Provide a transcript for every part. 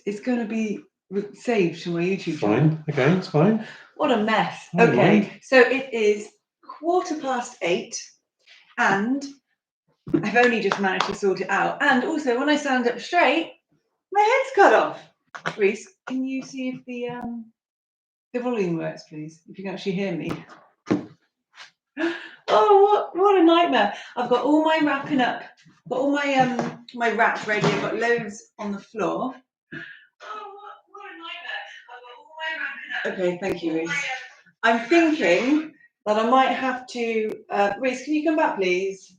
it's going to be saved to my YouTube channel. Fine, okay, it's fine. What a mess. Okay, so it is 8:15 and I've only just managed to sort it out. And also, when I stand up straight, my head's cut off. Reese, can you see if the volume works, please? If you can actually hear me. Oh, what a nightmare! I've got all my wrapping up, got all my my wraps ready. I've got loads on the floor. Oh, what a nightmare! I've got all my wrapping up. Okay, thank you, Reese. I'm thinking that I might have to. Reese, can you come back, please?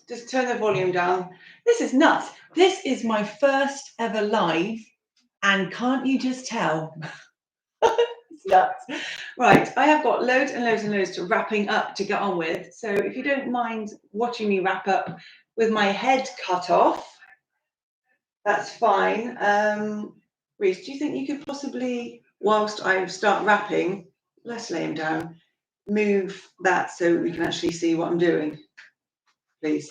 Just turn the volume down. This is nuts. This is my first ever live, and can't you just tell? It's nuts. Right, I have got loads and loads and loads to wrapping up to get on with. So if you don't mind watching me wrap up with my head cut off, that's fine. Reese, do you think you could possibly, whilst I start wrapping, let's lay him down, move that so we can actually see what I'm doing, please?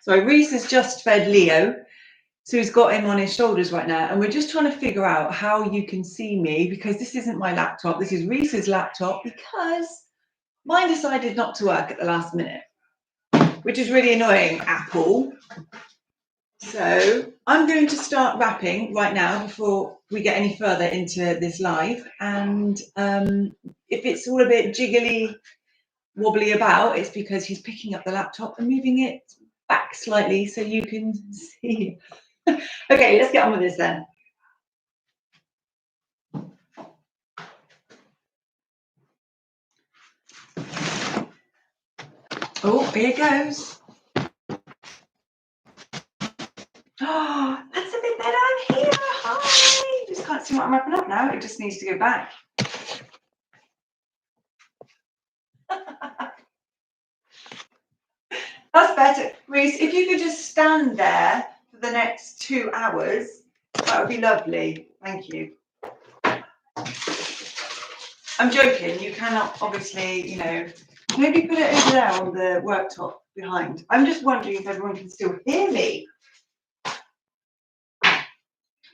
So Reese has just fed Leo, so he's got him on his shoulders right now, and we're just trying to figure out how you can see me, because this isn't my laptop, this is Reese's laptop, because mine decided not to work at the last minute, which is really annoying, Apple. So I'm going to start wrapping right now before we get any further into this live, and if it's all a bit jiggly wobbly about, it's because he's picking up the laptop and moving it back slightly so you can see. Okay, let's get on with this then. Oh, here it goes. Oh, that's a bit better. I'm here. Hi. Just can't see what I'm wrapping up now. It just needs to go back. That's better. Reese, if you could just stand there for the next 2 hours, that would be lovely. Thank you. I'm joking. You cannot, obviously, you know, maybe put it over there on the worktop behind. I'm just wondering if everyone can still hear me.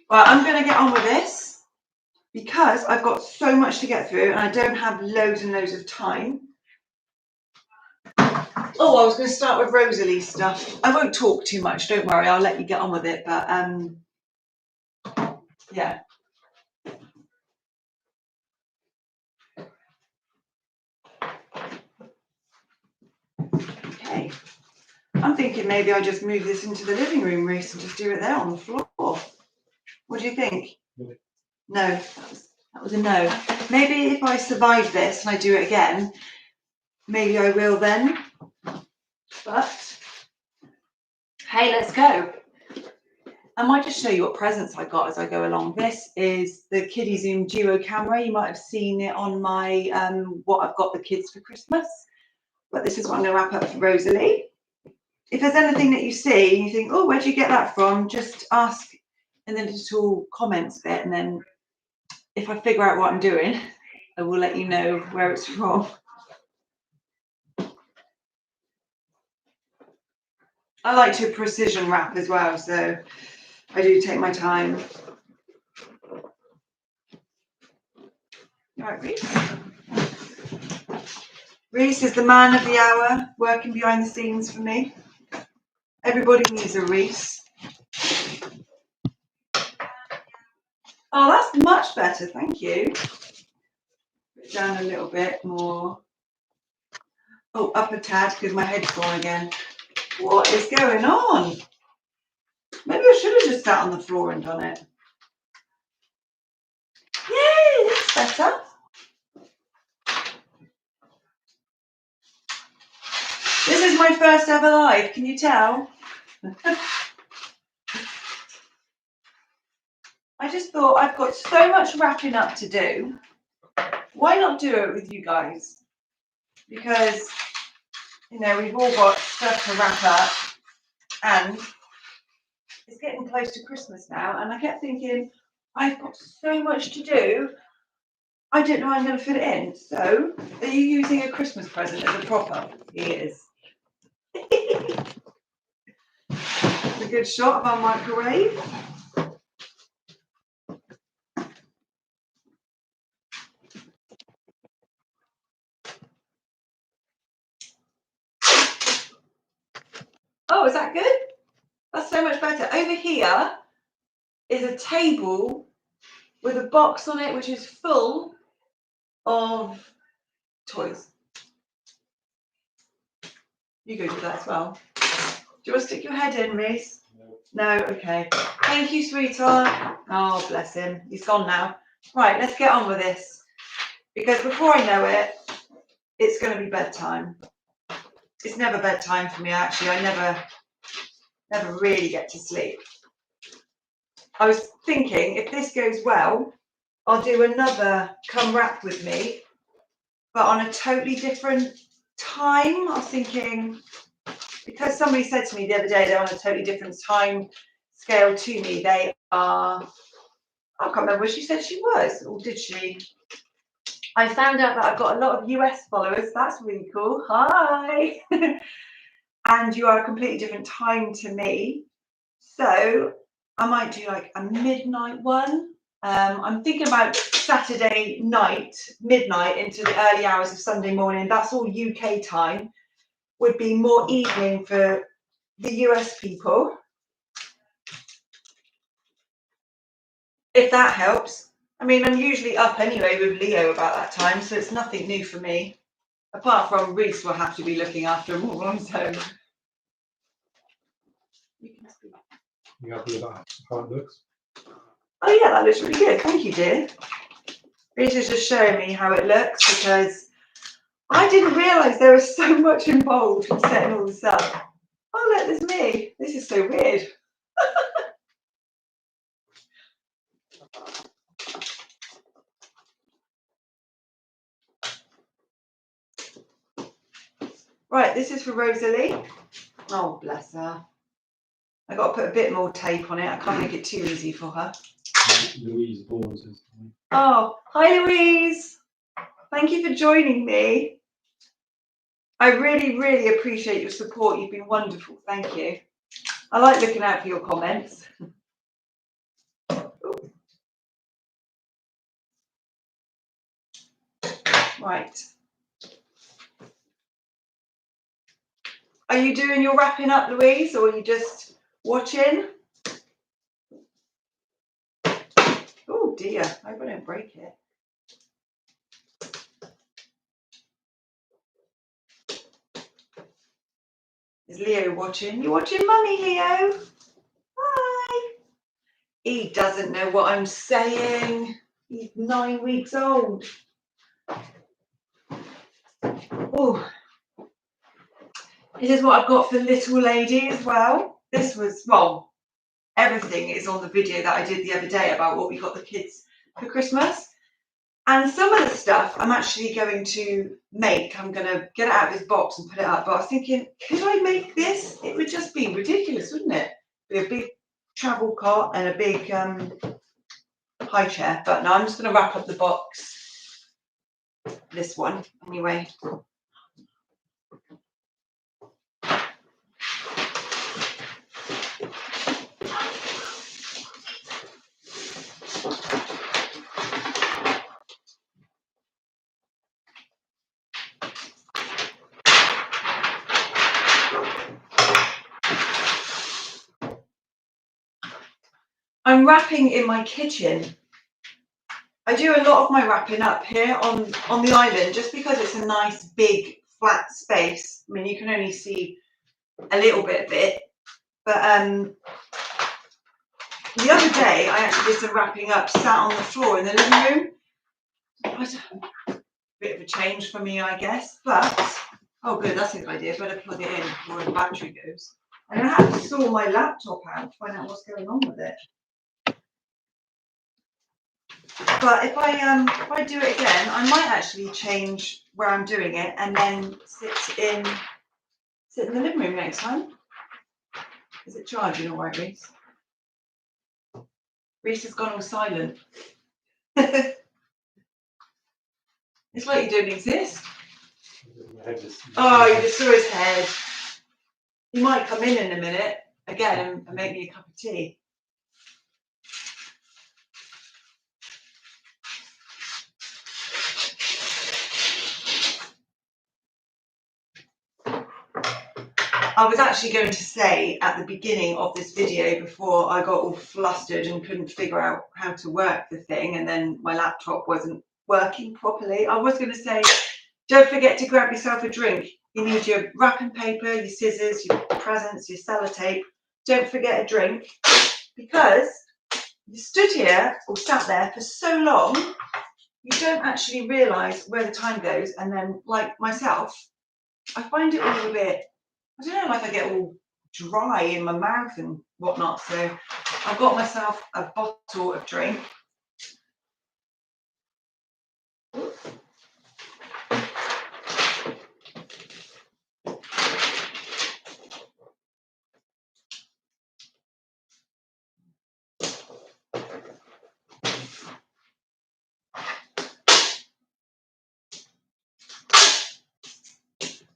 Well, I'm going to get on with this because I've got so much to get through and I don't have loads and loads of time. Oh, I was going to start with Rosalie stuff. I won't talk too much, don't worry, I'll let you get on with it, but yeah. Okay. I'm thinking maybe I just move this into the living room, Reese, and just do it there on the floor. What do you think? No, that was a no. Maybe if I survive this and I do it again, maybe I will then. But hey, let's go. I might just show you what presents I got as I go along. This is the Kiddie Zoom Duo camera. You might have seen it on my what I've got the kids for Christmas. But this is what I'm going to wrap up for Rosalie. If there's anything that you see and you think, oh, where'd you get that from? Just ask in the little comments bit, and then if I figure out what I'm doing, I will let you know where it's from. I like to precision wrap as well, so I do take my time. All right, Reese. Reese is the man of the hour, working behind the scenes for me. Everybody needs a Reese. Oh, that's much better, thank you. Put it down a little bit more. Oh, up a tad because my head's gone again. What is going on? Maybe I should have just sat on the floor and done it. Yay, that's better. This is my first ever live, can you tell? I just thought I've got so much wrapping up to do. Why not do it with you guys? Because, you know, we've all got stuff to wrap up and it's getting close to Christmas now. And I kept thinking, I've got so much to do. I don't know how I'm going to fit it in. So, are you using a Christmas present as a prop-up? He is. A good shot of our microwave. Oh, is that good? That's so much better. Over here is a table with a box on it which is full of toys. You go do that as well. Do you want to stick your head in, Reese? No, okay. Thank you, sweetheart. Oh, bless him. He's gone now. Right, let's get on with this. Because before I know it, it's going to be bedtime. It's never bedtime for me, actually. I never really get to sleep. I was thinking, if this goes well, I'll do another come wrap with me, but on a totally different time. I was thinking, because somebody said to me the other day they're on a totally different time scale to me. They are, I can't remember where she said she was, or did she? I found out that I've got a lot of US followers. That's really cool. Hi. And you are a completely different time to me. So I might do like a midnight one. I'm thinking about Saturday night, midnight into the early hours of Sunday morning. That's all UK time. Would be more evening for the US people. If that helps. I mean, I'm usually up anyway with Leo about that time, so it's nothing new for me. Apart from Reese will have to be looking after him all on his own. You happy with that? How it looks? Oh yeah, that looks really good. Thank you, dear. Reese is just showing me how it looks because I didn't realise there was so much involved in setting all this up. Oh look, there's me. This is so weird. Right, this is for Rosalie. Oh, bless her. I got to put a bit more tape on it. I can't make it too easy for her. Louise Bourne says. Oh, hi Louise. Thank you for joining me. I really, really appreciate your support. You've been wonderful. Thank you. I like looking out for your comments. Right. Are you doing your wrapping up, Louise, or are you just watching? Oh dear, I hope I don't break it. Is Leo watching? You watching Mummy, Leo? Hi. He doesn't know what I'm saying. He's 9 weeks old. Oh, this is what I've got for little lady as well. This was, well, everything is on the video that I did the other day about what we got the kids for Christmas. And some of the stuff I'm actually going to make. I'm going to get it out of this box and put it up. But I was thinking, could I make this? It would just be ridiculous, wouldn't it? Be a big travel cart and a big high chair. But no, I'm just going to wrap up the box. This one, anyway. I'm wrapping in my kitchen. I do a lot of my wrapping up here on the island just because it's a nice big flat space. I mean, you can only see a little bit of it. But the other day, I actually did some wrapping up sat on the floor in the living room. A bit of a change for me, I guess. But, oh good, that's a good idea. Better plug it in before the battery goes. I'm going to have to sort my laptop out to find out what's going on with it. But if I do it again, I might actually change where I'm doing it and then sit in the living room next time. Is it charging all right, Reese? Reese has gone all silent. It's like you don't exist. Oh, you just saw his head. He might come in a minute again and make me a cup of tea. I was actually going to say at the beginning of this video, before I got all flustered and couldn't figure out how to work the thing, and then my laptop wasn't working properly, I was going to say, don't forget to grab yourself a drink. You need your wrapping paper, your scissors, your presents, your sellotape. Don't forget a drink, because you stood here or sat there for so long, you don't actually realise where the time goes. And then, like myself, I find it all a bit, I don't know, like I get all dry in my mouth and whatnot. So I've got myself a bottle of drink.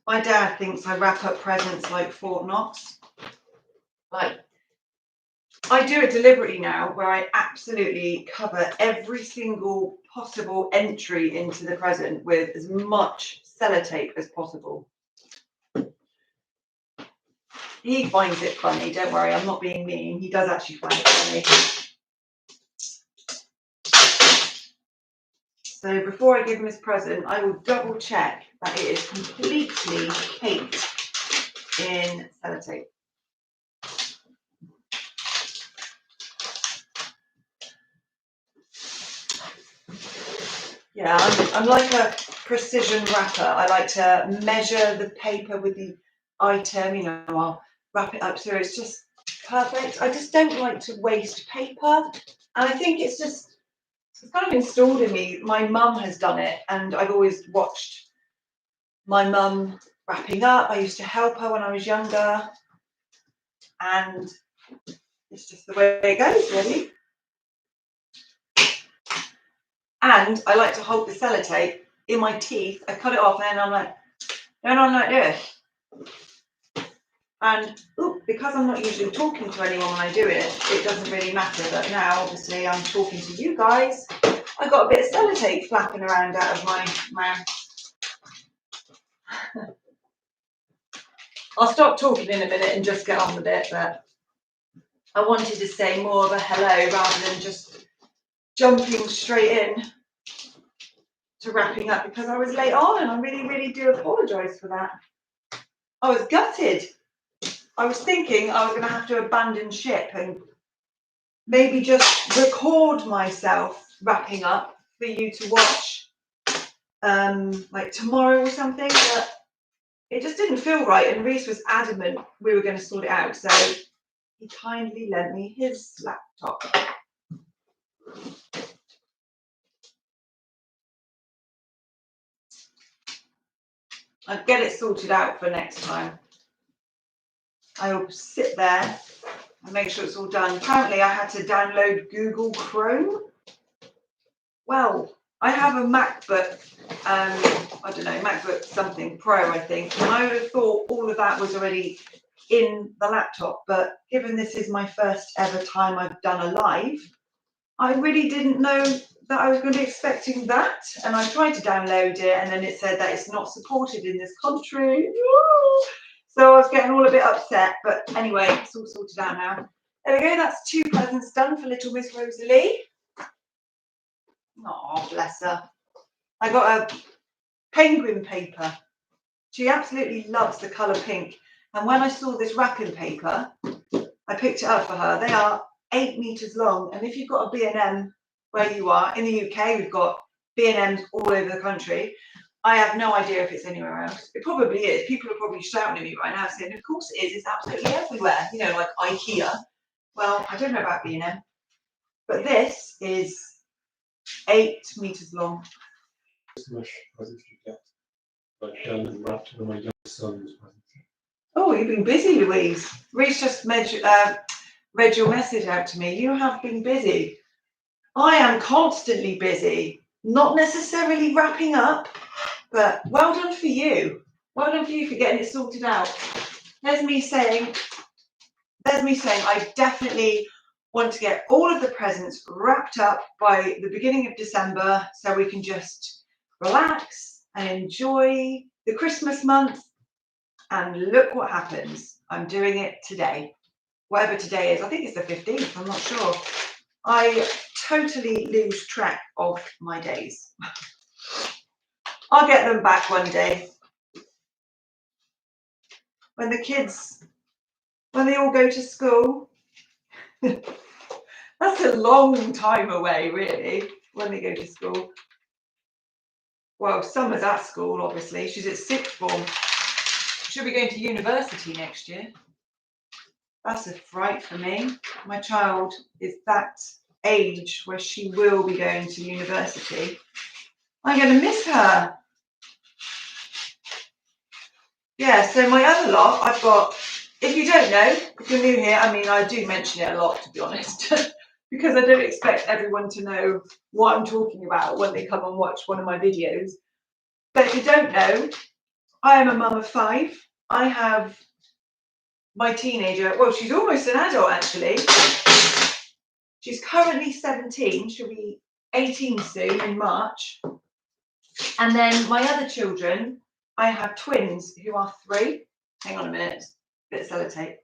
My dad thinks I wrap up presents like Fort Knox. Like, I do it deliberately now, where I absolutely cover every single possible entry into the present with as much sellotape as possible. He finds it funny, don't worry, I'm not being mean. He does actually find it funny. So before I give him his present, I will double check that it is completely caked in sellotape. Yeah, I'm like a precision wrapper. I like to measure the paper with the item, you know, I'll wrap it up so it's just perfect. I just don't like to waste paper. And I think it's kind of installed in me. My mum has done it, and I've always watched my mum wrapping up. I used to help her when I was younger, and it's just the way it goes, really. And I like to hold the sellotape in my teeth. I cut it off, and then I'm like, going on like this. And because I'm not usually talking to anyone when I do it, it doesn't really matter. But now, obviously, I'm talking to you guys. I got a bit of sellotape flapping around out of my mouth. I'll stop talking in a minute and just get on with it. But I wanted to say more of a hello rather than just jumping straight in to wrapping up, because I was late on, and I really, really do apologise for that. I was gutted. I was thinking I was going to have to abandon ship and maybe just record myself wrapping up for you to watch like tomorrow or something, but it just didn't feel right, and Reese was adamant we were going to sort it out, so he kindly lent me his laptop. I'll get it sorted out for next time. I'll sit there and make sure it's all done. Apparently I had to download Google Chrome. Well, I have a MacBook, I don't know, MacBook something Pro, I think, and I would have thought all of that was already in the laptop, but given this is my first ever time I've done a live, I really didn't know that I was going to be expecting that, and I tried to download it, and then it said that it's not supported in this country. So I was getting all a bit upset, but anyway, it's all sorted out now. There we go, that's 2 presents done for little Miss Rosalie. Oh, bless her. I got a penguin paper. She absolutely loves the colour pink. And when I saw this wrapping paper, I picked it up for her. They are 8 metres long. And if you've got a B&M where you are, in the UK, we've got B&Ms all over the country. I have no idea if it's anywhere else. It probably is. People are probably shouting at me right now saying, of course it is. It's absolutely everywhere. You know, like IKEA. Well, I don't know about B&M. But this is 8 metres long. Oh, you've been busy, Louise. Reese just read your message out to me. You have been busy. I am constantly busy. Not necessarily wrapping up, but well done for you. Well done for you for getting it sorted out. There's me saying I definitely want to get all of the presents wrapped up by the beginning of December, so we can just relax and enjoy the Christmas month And look what happens. I'm doing it today. Whatever today is. I think it's the 15th. I'm not sure. I totally lose track of my days. I'll get them back one day. When the kids, when they all go to school. That's a long time away, really, when they go to school. Well, Summer's at school, obviously. She's at sixth form. She'll be going to university next year. That's a fright for me. My child is that age where she will be going to university. I'm going to miss her. Yeah, so my other lot, I've got, if you don't know, if you're new here, I mean, I do mention it a lot, to be honest, because I don't expect everyone to know what I'm talking about when they come and watch one of my videos. But if you don't know, I am a mum of 5. I have my teenager, well, she's almost an adult, actually. She's currently 17. She'll be 18 soon in March. And then my other children, I have twins who are 3. Hang on a minute, bit of sellotape.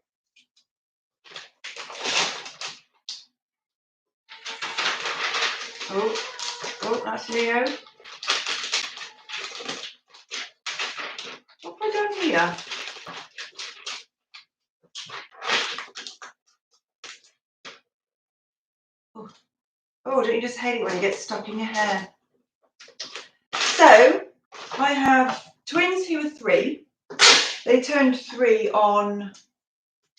Oh, that's Leo. What have I done here? Oh, don't you just hate it when it gets stuck in your hair? So, I have twins who are 3. They turned 3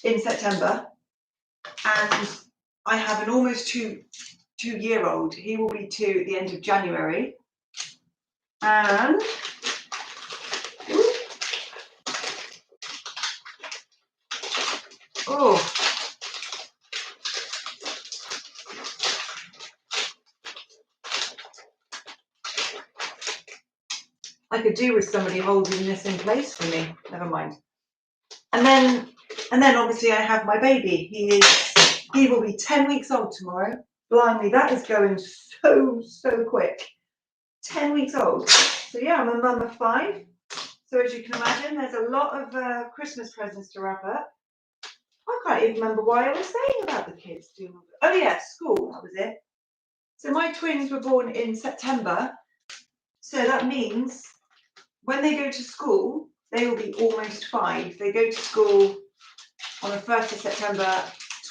in September. And I have an almost two-year-old. He will be 2 at the end of January. And oh, I could do with somebody holding this in place for me. Never mind. And then obviously I have my baby. He will be 10 weeks old tomorrow. Blimey, that is going so quick. 10 weeks old. So yeah, I'm a mum of 5. So as you can imagine, there's a lot of Christmas presents to wrap up. I can't even remember why I was saying about the kids doing all that. Oh yeah, school, that was it. So my twins were born in September. So that means when they go to school, they will be almost 5. They go to school on the 1st of September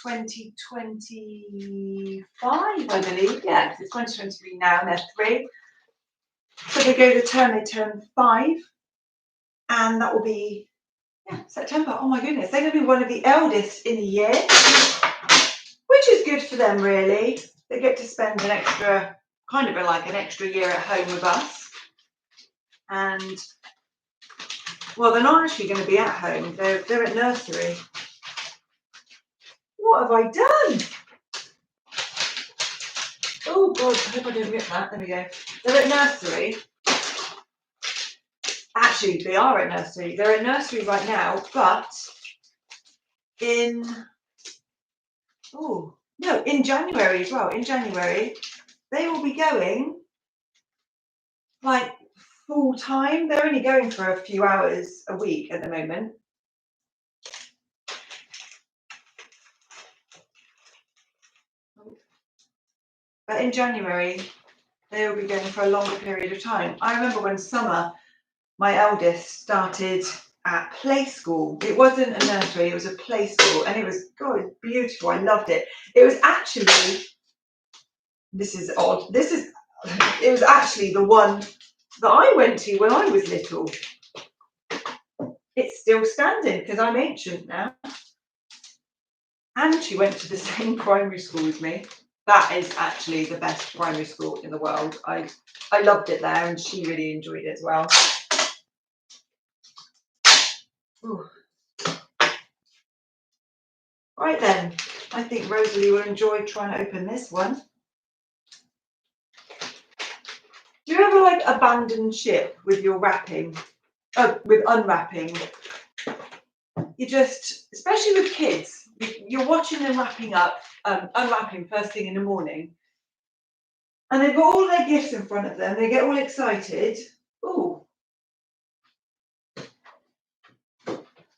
2025, I believe. Yeah, because it's 2023 now and they're 3. So they go the term, they turn 5. And that will be September. Oh my goodness, they're going to be one of the eldest in a year, which is good for them, really. They get to spend an extra year at home with us. And well, they're not actually going to be at home. They're at nursery. What have I done? Oh God, I hope I didn't rip that. There we go. They're at nursery. Actually, they are at nursery. They're at nursery right now, but in January as well. In January, they will be going like full time. They're only going for a few hours a week at the moment. But in January, they will be going for a longer period of time. I remember when Summer, my eldest, started at play school. It wasn't a nursery, it was a play school, and it was beautiful. I loved it. It was actually, this is odd, it was actually the one that I went to when I was little. It's still standing because I'm ancient now. And she went to the same primary school as me. That is actually the best primary school in the world. I loved it there and she really enjoyed it as well. Ooh. Right then, I think Rosalie will enjoy trying to open this one. Do you ever like abandon ship with your wrapping? With unwrapping? You just, especially with kids, you're watching them unwrapping first thing in the morning, and they've got all their gifts in front of them. They get all excited. Ooh.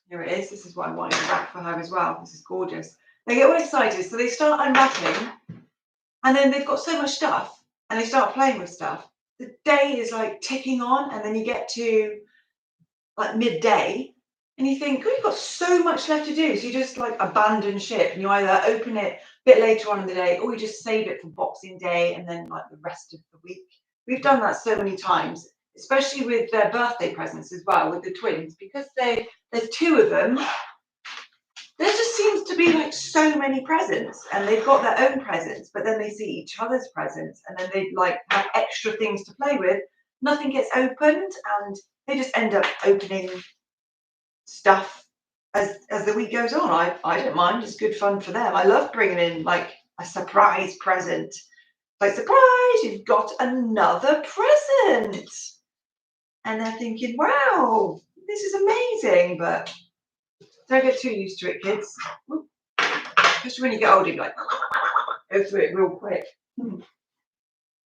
Here it is. This is what I wanted to wrap for her as well. This is gorgeous. They get all excited, so they start unwrapping, and then they've got so much stuff, and they start playing with stuff. The day is like ticking on, and then you get to like midday, and you think, oh, you've got so much left to do. So you just like abandon ship, and you either open it a bit later on in the day, or you just save it for Boxing Day, and then like the rest of the week. We've done that so many times, especially with their birthday presents as well, with the twins, because there's two of them. There just seems to be like so many presents, and they've got their own presents, but then they see each other's presents, and then they like have extra things to play with. Nothing gets opened, and they just end up opening stuff as the week goes on. I don't mind. It's good fun for them. I love bringing in like a surprise present. Like, surprise, you've got another present. And they're thinking, wow, this is amazing, but don't get too used to it, kids. Especially when you get older, you're like, go through it real quick. Oh,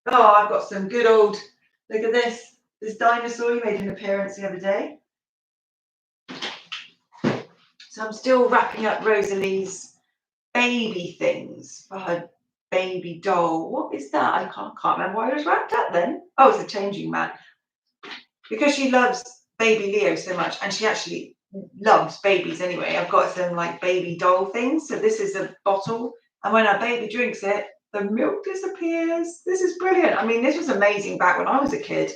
I've got some good old, look at this. This dinosaur, he made an appearance the other day. So I'm still wrapping up Rosalie's baby things for her baby doll. What is that? I can't remember why it was wrapped up then. Oh, it's a changing mat. Because she loves baby Leo so much, and she actually loves babies anyway, I've got some like baby doll things. So this is a bottle, and when our baby drinks it, the milk disappears. This is brilliant. I mean, this was amazing back when I was a kid.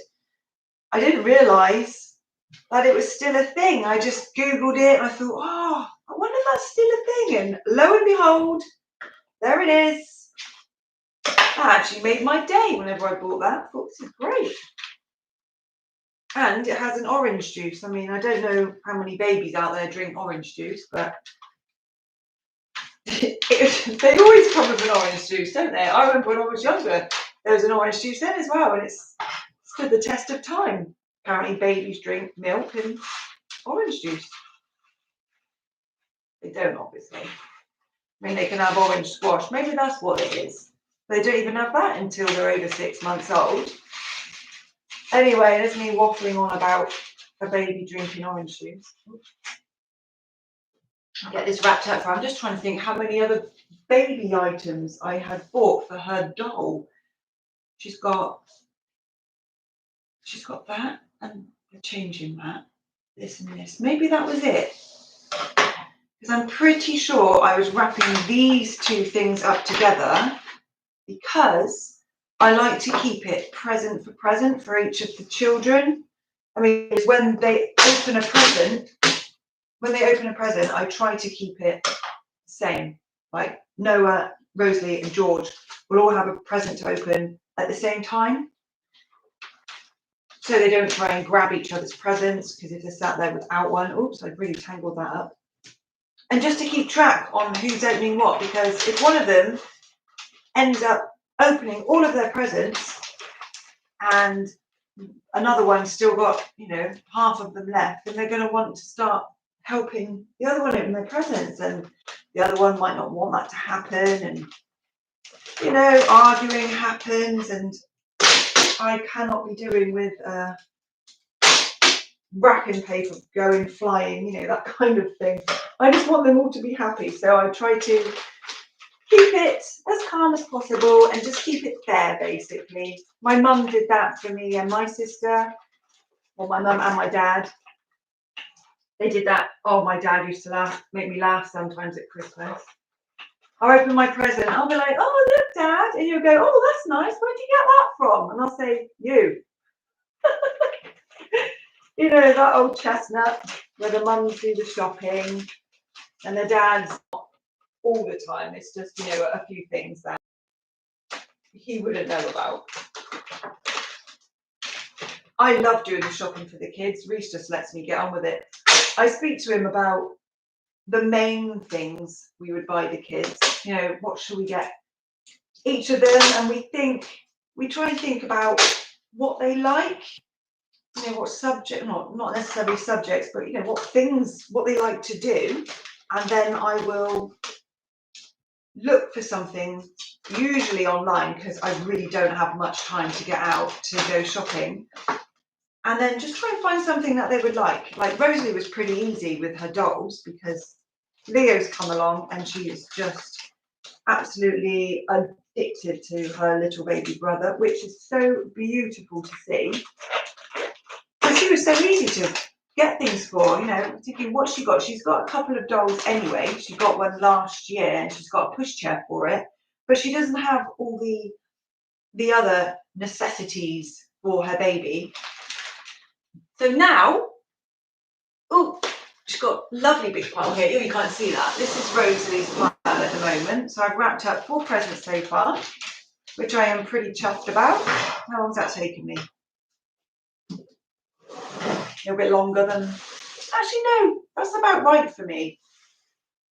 I didn't realise that it was still a thing. I just Googled it and I thought, oh, I wonder if that's still a thing. And lo and behold, there it is. That actually made my day whenever I bought that. I thought, this is great. And it has an orange juice. I mean, I don't know how many babies out there drink orange juice, but they always come with an orange juice, don't they? I remember when I was younger, there was an orange juice then as well, and it's stood the test of time. Apparently babies drink milk and orange juice. They don't, obviously. I mean, they can have orange squash. Maybe that's what it is. They don't even have that until they're over 6 months old. Anyway, there's me waffling on about a baby drinking orange juice. I'll get this wrapped up. I'm just trying to think how many other baby items I had bought for her doll. She's got that and a changing mat, this and this. Maybe that was it. Because I'm pretty sure I was wrapping these two things up together because I like to keep it present for each of the children. I mean, when they open a present, I try to keep it the same. Like Noah, Rosalie, and George will all have a present to open at the same time. So they don't try and grab each other's presents, because if they're sat there without one, oops, I've really tangled that up. And just to keep track on who's opening what, because if one of them ends up opening all of their presents and another one's still got, half of them left, then they're going to want to start helping the other one open their presents, and the other one might not want that to happen, and arguing happens, and I cannot be doing with wrapping paper going flying, that kind of thing. I just want them all to be happy, so I try to keep it as calm as possible and just keep it fair, basically. My mum did that for me and my sister, or my mum and my dad. They did that. Oh, my dad used to make me laugh sometimes at Christmas. I'll open my present, I'll be like, oh, look, Dad, and he'll go, oh, that's nice, where'd you get that from? And I'll say, you. That old chestnut where the mums do the shopping and the dad's not all the time. It's just, a few things that he wouldn't know about. I love doing the shopping for the kids. Reece just lets me get on with it. I speak to him about the main things we would buy the kids. What should we get each of them? And we try and think about what they like. What subject, not necessarily subjects, but what they like to do, and then I will look for something, usually online, because I really don't have much time to get out to go shopping, And then just try and find something that they would like. Like Rosalie was pretty easy with her dolls because Leo's come along and she is just absolutely addicted to her little baby brother, which is so beautiful to see. But she was so easy to get things for, you know, particularly what she got. She's got a couple of dolls anyway. She got one last year and she's got a pushchair for it, but she doesn't have all the other necessities for her baby. So now, oh, she's got a lovely big pile here. Oh, you can't see that. This is Rosalie's pile at the moment. So I've wrapped up 4 presents so far, which I am pretty chuffed about. How long's that taken me? A little bit longer than... Actually, no, that's about right for me.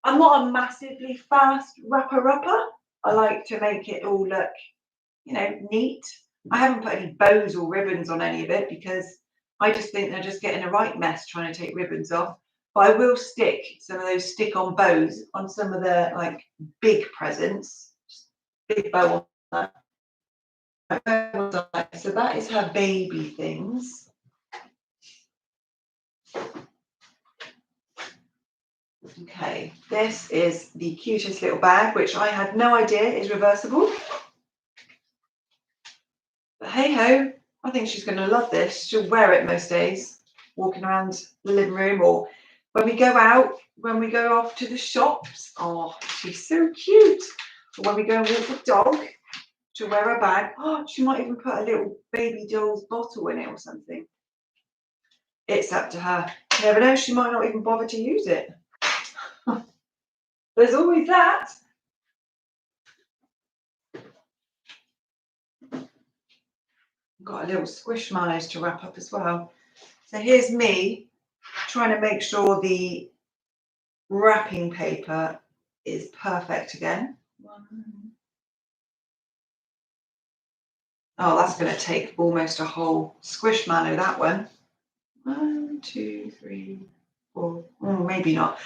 I'm not a massively fast wrapper-upper. I like to make it all look, you know, neat. I haven't put any bows or ribbons on any of it because I just think they're just getting a right mess trying to take ribbons off. But I will stick some of those stick-on bows on some of the like big presents. Big bow on that. So that is her baby things. Okay, this is the cutest little bag, which I had no idea is reversible. But hey ho, I think she's going to love this. She'll wear it most days, walking around the living room, or when we go out, when we go off to the shops. Oh, she's so cute. Or when we go and walk the dog, she'll wear a bag. Oh, she might even put a little baby doll's bottle in it or something. It's up to her. You never know, she might not even bother to use it. There's always that. Got a little squishmallows to wrap up as well. So here's me trying to make sure the wrapping paper is perfect again. Oh, that's going to take almost a whole squishmallow, that one. 1, 2, 3, 4. Oh, maybe not.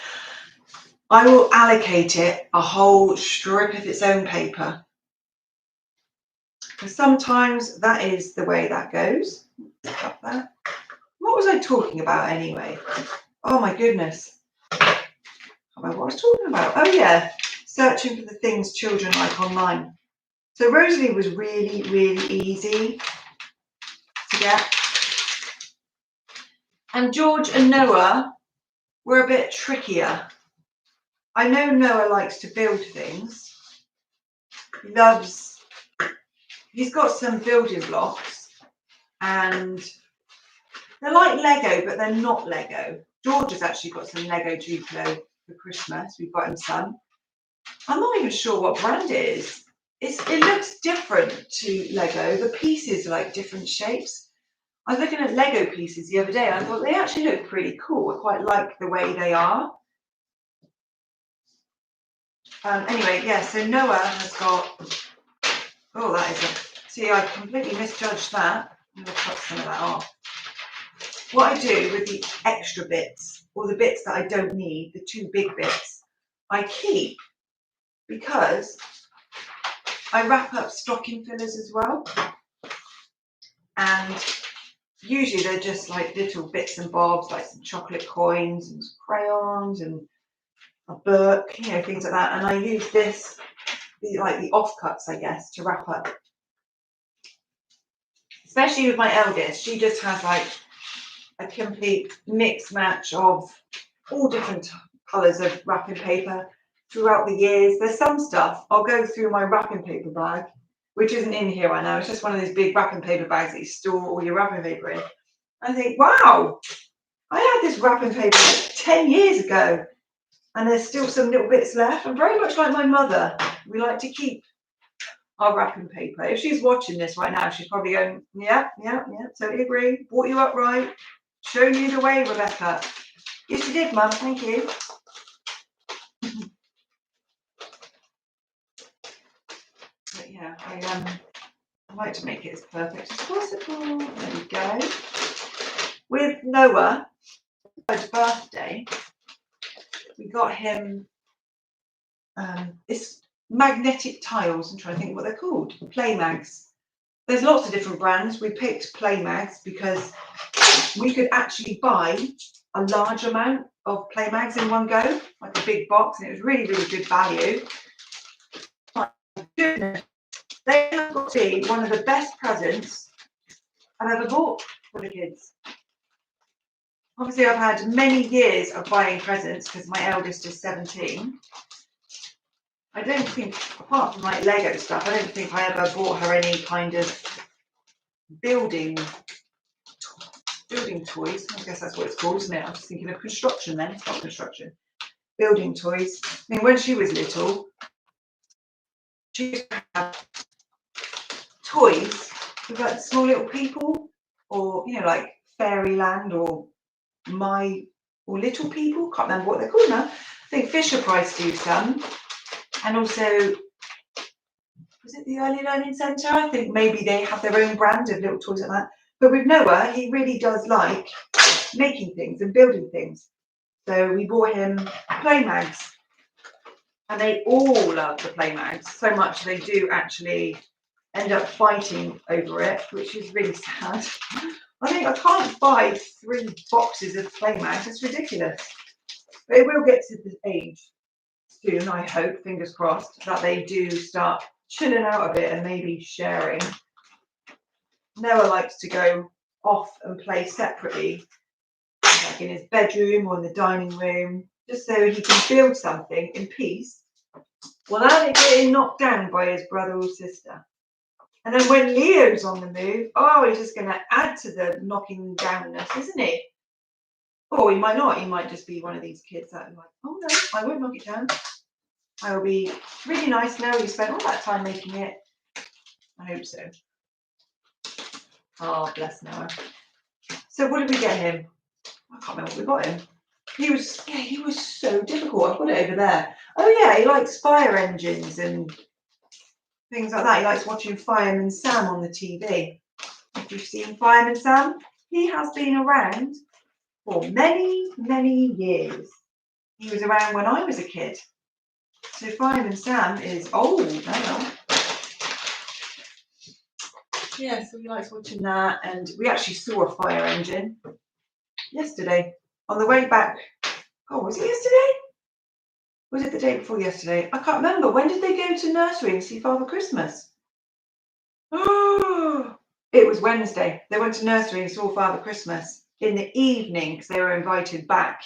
I will allocate it a whole strip of its own paper. Because sometimes that is the way that goes. Up there. What was I talking about anyway? Oh my goodness. I don't know what I was talking about. Oh yeah, searching for the things children like online. So Rosalie was really, really easy to get. And George and Noah were a bit trickier. I know Noah likes to build things. He loves, he's got some building blocks and they're like Lego, but they're not Lego. George has actually got some Lego Duplo for Christmas. We've got him some. I'm not even sure what brand it is. It looks different to Lego. The pieces are like different shapes. I was looking at Lego pieces the other day and I thought they actually look pretty cool. I quite like the way they are. Anyway, yeah, so Noah has got, oh, that is a, see, I completely misjudged that. I'm going to cut some of that off. What I do with the extra bits, or the bits that I don't need, the 2 big bits, I keep because I wrap up stocking fillers as well. And usually they're just like little bits and bobs, like some chocolate coins and crayons and a book, you know, things like that. And I use this, like the offcuts, I guess, to wrap up. Especially with my eldest, she just has like a complete mix match of all different colours of wrapping paper throughout the years. There's some stuff I'll go through my wrapping paper bag, which isn't in here right now. It's just one of those big wrapping paper bags that you store all your wrapping paper in. I think, wow, I had this wrapping paper 10 years ago and there's still some little bits left. I'm very much like my mother. We like to keep our wrapping paper. If she's watching this right now, she's probably going, yeah, totally agree. Brought you up right. Shown you the way, Rebecca. Yes, you did, Mum. Thank you. But yeah, I like to make it as perfect as possible. There we go. With Noah, his birthday, we got him this magnetic tiles. I'm trying to think what they're called. Play mags. there's lots of different brands. We picked Play Mags because we could actually buy a large amount of Play Mags in one go, like a big box, and it was really, really good value. My goodness, they have got to be one of the best presents I've ever bought for the kids. Obviously, I've had many years of buying presents because my eldest is 17. I don't think, apart from like Lego stuff, I don't think I ever bought her any kind of building toys. I guess that's what it's called, isn't it? I'm just thinking of construction then. It's not construction. Building toys. I mean, when she was little, she used to have toys with like small little people, or you know, like Fairyland or Little People. Can't remember what they're called now. I think Fisher Price do some, and also was it the Early Learning Centre? I think maybe they have their own brand of little toys like that. But with Noah, he really does like making things and building things. So we bought him Play Mags, and they all love the Play Mags so much they do actually end up fighting over it, which is really sad. I think I can't buy 3 boxes of Play Mags. It's ridiculous. But it will get to the age soon, I hope, fingers crossed, that they do start chilling out a bit and maybe sharing. Noah likes to go off and play separately, like in his bedroom or in the dining room, just so he can build something in peace without it getting knocked down by his brother or sister. And then when Leo's on the move, oh, he's just going to add to the knocking downness, isn't he? Or he might not. He might just be one of these kids that are like, oh no, I won't knock it down. I will be really nice now you spent all that time making it. I hope so. Oh, bless Noah. So what did we get him? I can't remember what we got him. He was so difficult. I've got it over there. Oh yeah, he likes fire engines and things like that. He likes watching Fireman Sam on the TV. If you've seen Fireman Sam, he has been around for many, many years. He was around when I was a kid. So Fireman Sam is old now. Yeah, so he likes watching that, and we actually saw a fire engine yesterday on the way back. Oh, was it yesterday? Was it the day before yesterday? I can't remember. When did they go to nursery and see Father Christmas? Oh, it was Wednesday. They went to nursery and saw Father Christmas in the evening because they were invited back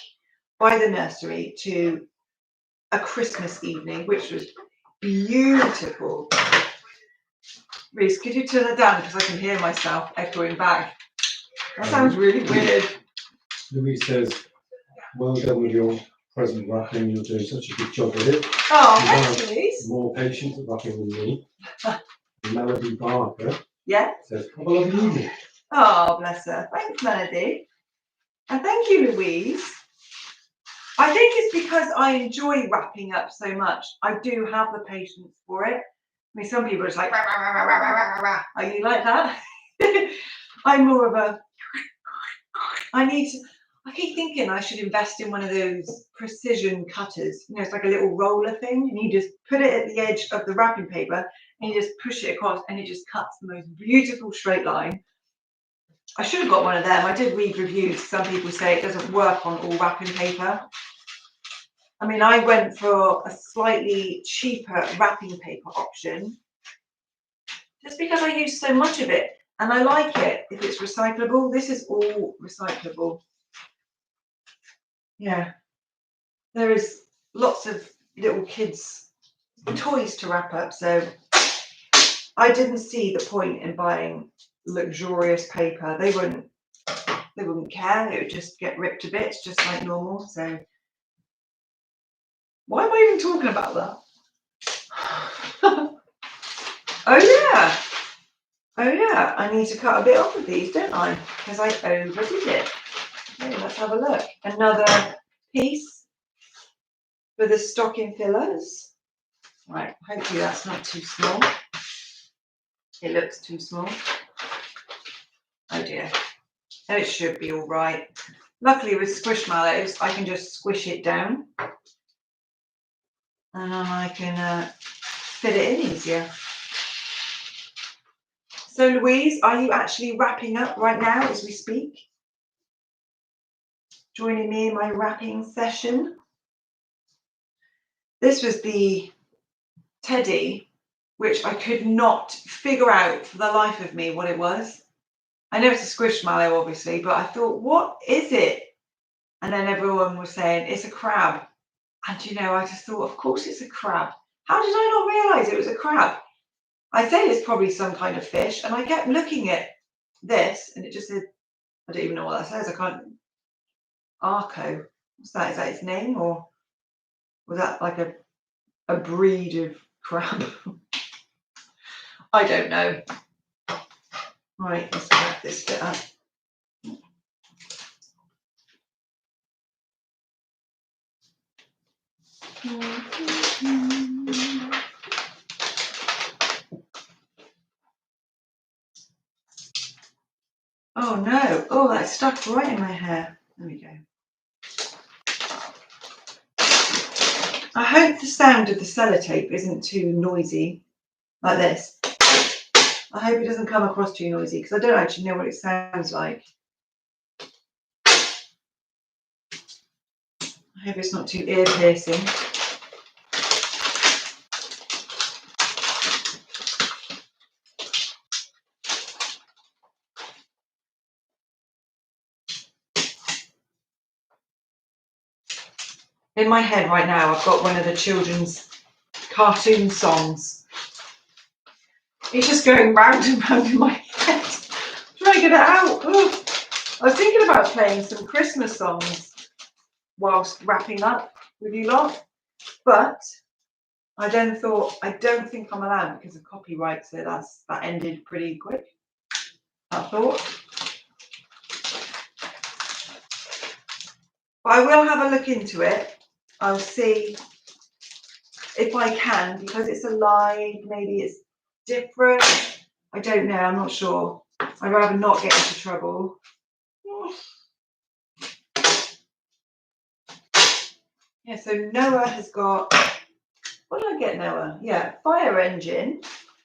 by the nursery to a Christmas evening, which was beautiful. Reese, could you turn it down because I can hear myself echoing back? That sounds really weird. Louise says, well done with your present wrapping. You're doing such a good job with it. Oh, thanks, Louise. More patient at wrapping than me. Melody Barker says, have a lovely evening. Oh, bless her. Thanks, Melody. And thank you, Louise. I think it's because I enjoy wrapping up so much. I do have the patience for it. I mean, some people are just like, rah, rah, rah, rah, rah, rah, rah. Are you like that? I'm more of a, I keep thinking I should invest in one of those precision cutters. You know, it's like a little roller thing, and you just put it at the edge of the wrapping paper and you just push it across and it just cuts the most beautiful straight line. I should have got one of them. I did read reviews. Some people say it doesn't work on all wrapping paper. I mean, I went for a slightly cheaper wrapping paper option just because I use so much of it and I like it if it's recyclable. This is all recyclable. Yeah, there is lots of little kids' toys to wrap up, so I didn't see the point in buying luxurious paper. They wouldn't care. It would just get ripped to bits just like normal. So why am I even talking about that? Oh yeah, I need to cut a bit off of these, don't I? Because I overdid it. Okay, let's have a look. Another piece for the stocking fillers. Right, hopefully that's not too small. It looks too small. Oh dear. Oh, it should be all right. Luckily with Squishmallows, I can just squish it down. And then I can fit it in easier. So Louise, are you actually wrapping up right now as we speak? Joining me in my wrapping session. This was the teddy, which I could not figure out for the life of me what it was. I know it's a squishmallow, obviously, but I thought, what is it? And then everyone was saying, it's a crab. And you know, I just thought, of course it's a crab. How did I not realise it was a crab? I said it's probably some kind of fish, and I kept looking at this, and it just said, I don't even know what that says. I can't. Arco. What's that? Is that its name, or was that like a breed of crab? I don't know. Right, let's wrap this bit up. Oh no, oh, that's stuck right in my hair. There we go. I hope the sound of the sellotape isn't too noisy, like this. I hope it doesn't come across too noisy, because I don't actually know what it sounds like. I hope it's not too ear-piercing. In my head right now, I've got one of the children's cartoon songs. It's just going round and round in my head. Trying to get it out. Oh. I was thinking about playing some Christmas songs whilst wrapping up with you lot, but I then thought, I don't think I'm allowed because of copyright, so that ended pretty quick, that thought. But I will have a look into it. I'll see if I can, because it's a live, maybe it's different. I don't know, I'm not sure. I'd rather not get into trouble. Yeah, so Noah has got, what did I get Noah? Yeah, fire engine,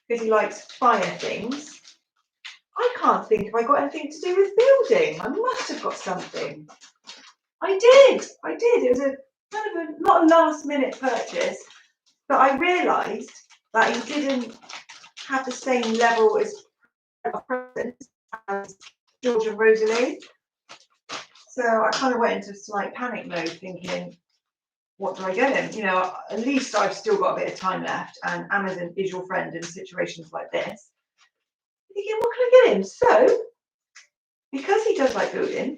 because he likes fire things. I can't think if I got anything to do with building. I must have got something. I did. It was a kind of a, not a last minute purchase, but I realised that he didn't have the same level as presents as George and Rosalie. So I kind of went into slight panic mode, thinking, what do I get him? You know, at least I've still got a bit of time left, and Amazon is your friend in situations like this. Thinking, what can I get him? So, because he does like building,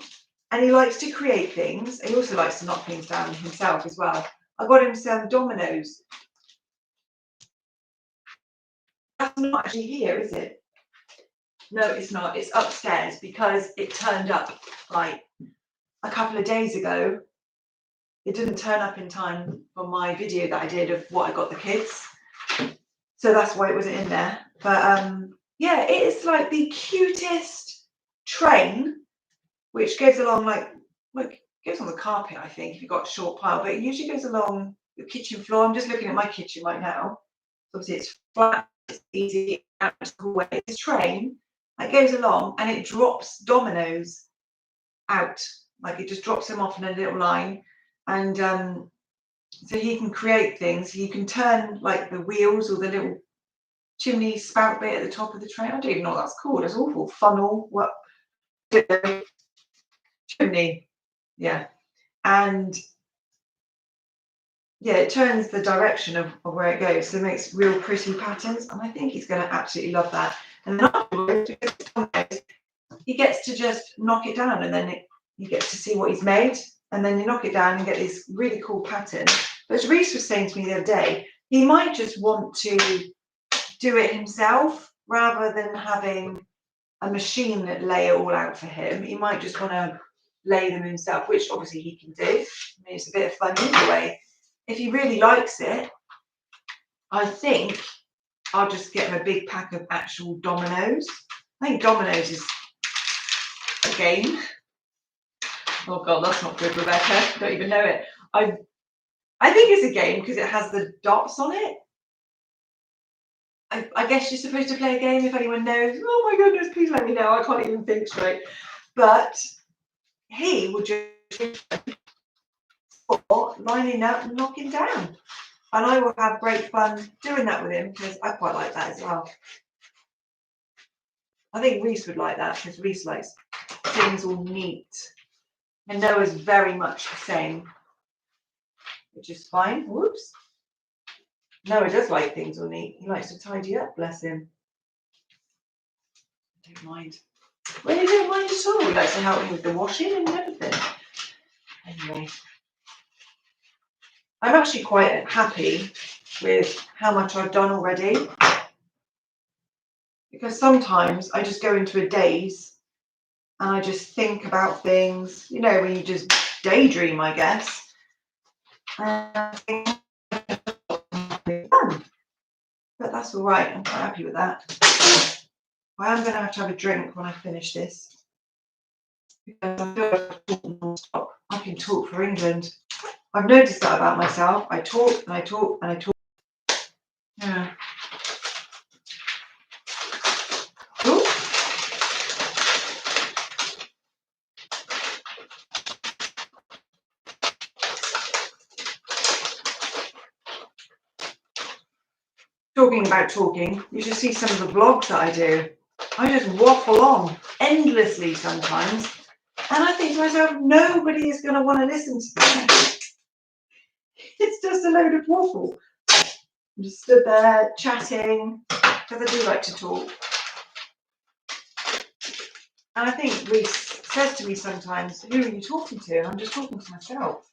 and he likes to create things, and he also likes to knock things down himself as well, I got him some dominoes. That's not actually here, is it? No, it's not. It's upstairs because it turned up like a couple of days ago. It didn't turn up in time for my video that I did of what I got the kids. So that's why it wasn't in there. But yeah, it is like the cutest train, which goes along like goes on the carpet, I think, if you've got a short pile, but it usually goes along the kitchen floor. I'm just looking at my kitchen right now. Obviously it's flat, it's easy, out to the way. It's a train that goes along and it drops dominoes out. Like it just drops them off in a little line. And so he can create things. He can turn like the wheels or the little chimney spout bit at the top of the train. I don't even know what that's called. It's awful. Funnel, what? Chimney. Yeah. And yeah, it turns the direction of where it goes. So it makes real pretty patterns. And I think he's going to absolutely love that. And then afterwards, he gets to just knock it down, and then he gets to see what he's made. And then you knock it down and get this really cool pattern. But as Reese was saying to me the other day, he might just want to do it himself rather than having a machine that lay it all out for him. He might just want to lay them himself, which obviously he can do. I mean, it's a bit of fun either way. If he really likes it, I think I'll just get him a big pack of actual dominoes. I think dominoes is a game. Oh God, that's not good, Rebecca. I don't even know it. I think it's a game because it has the dots on it. I guess you're supposed to play a game if anyone knows. Oh my goodness, please let me know. I can't even think straight. But he would just lining up and knocking down. And I will have great fun doing that with him because I quite like that as well. I think Reese would like that because Reese likes things all neat. And Noah's very much the same, which is fine. Whoops. Noah does like things all neat. He likes to tidy up, bless him. I don't mind. Well, he don't mind at all. He likes to help me with the washing and everything. Anyway, I'm actually quite happy with how much I've done already. Because sometimes I just go into a daze and I just think about things, you know, when you just daydream, I guess. But that's all right. I'm quite happy with that. I am going to have a drink when I finish this. Because I feel like I'm talking non-stop. I can talk for England. I've noticed that about myself. I talk and I talk and I talk. Yeah. Ooh. Talking about talking, you should see some of the vlogs that I do. I just waffle on endlessly sometimes. And I think to myself, nobody is going to want to listen to that. It's just a load of waffle. I'm just stood there chatting, because I do like to talk. And I think Reese says to me sometimes, who are you talking to? And I'm just talking to myself.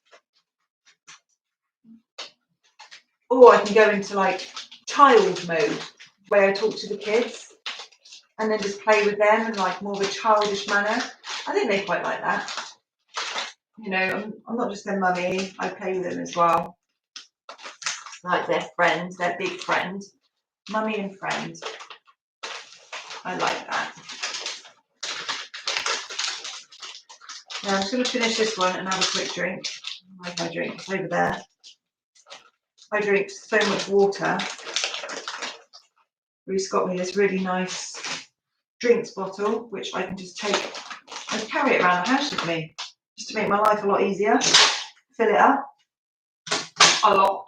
Or I can go into like child mode, where I talk to the kids and then just play with them in like more of a childish manner. I think they quite like that. You know, I'm not just their mummy, I play with them as well. Like their friend, their big friend. Mummy and friend. I like that. Now I'm just going to finish this one and have a quick drink. Like my drink, it's over there. I drink so much water. Reese got me this really nice drinks bottle, which I can just take and carry it around the house with me, just to make my life a lot easier. Fill it up a lot.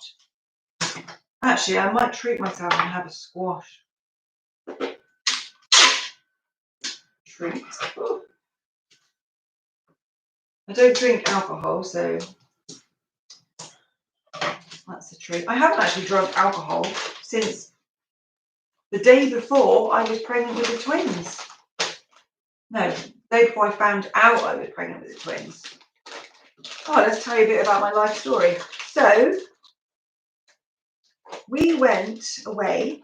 Actually, I might treat myself and have a squash. Treat. Ooh. I don't drink alcohol, so that's a treat. I haven't actually drunk alcohol since the day before I was pregnant with the twins. No, the day before I found out I was pregnant with the twins. Oh, let's tell you a bit about my life story. So, we went away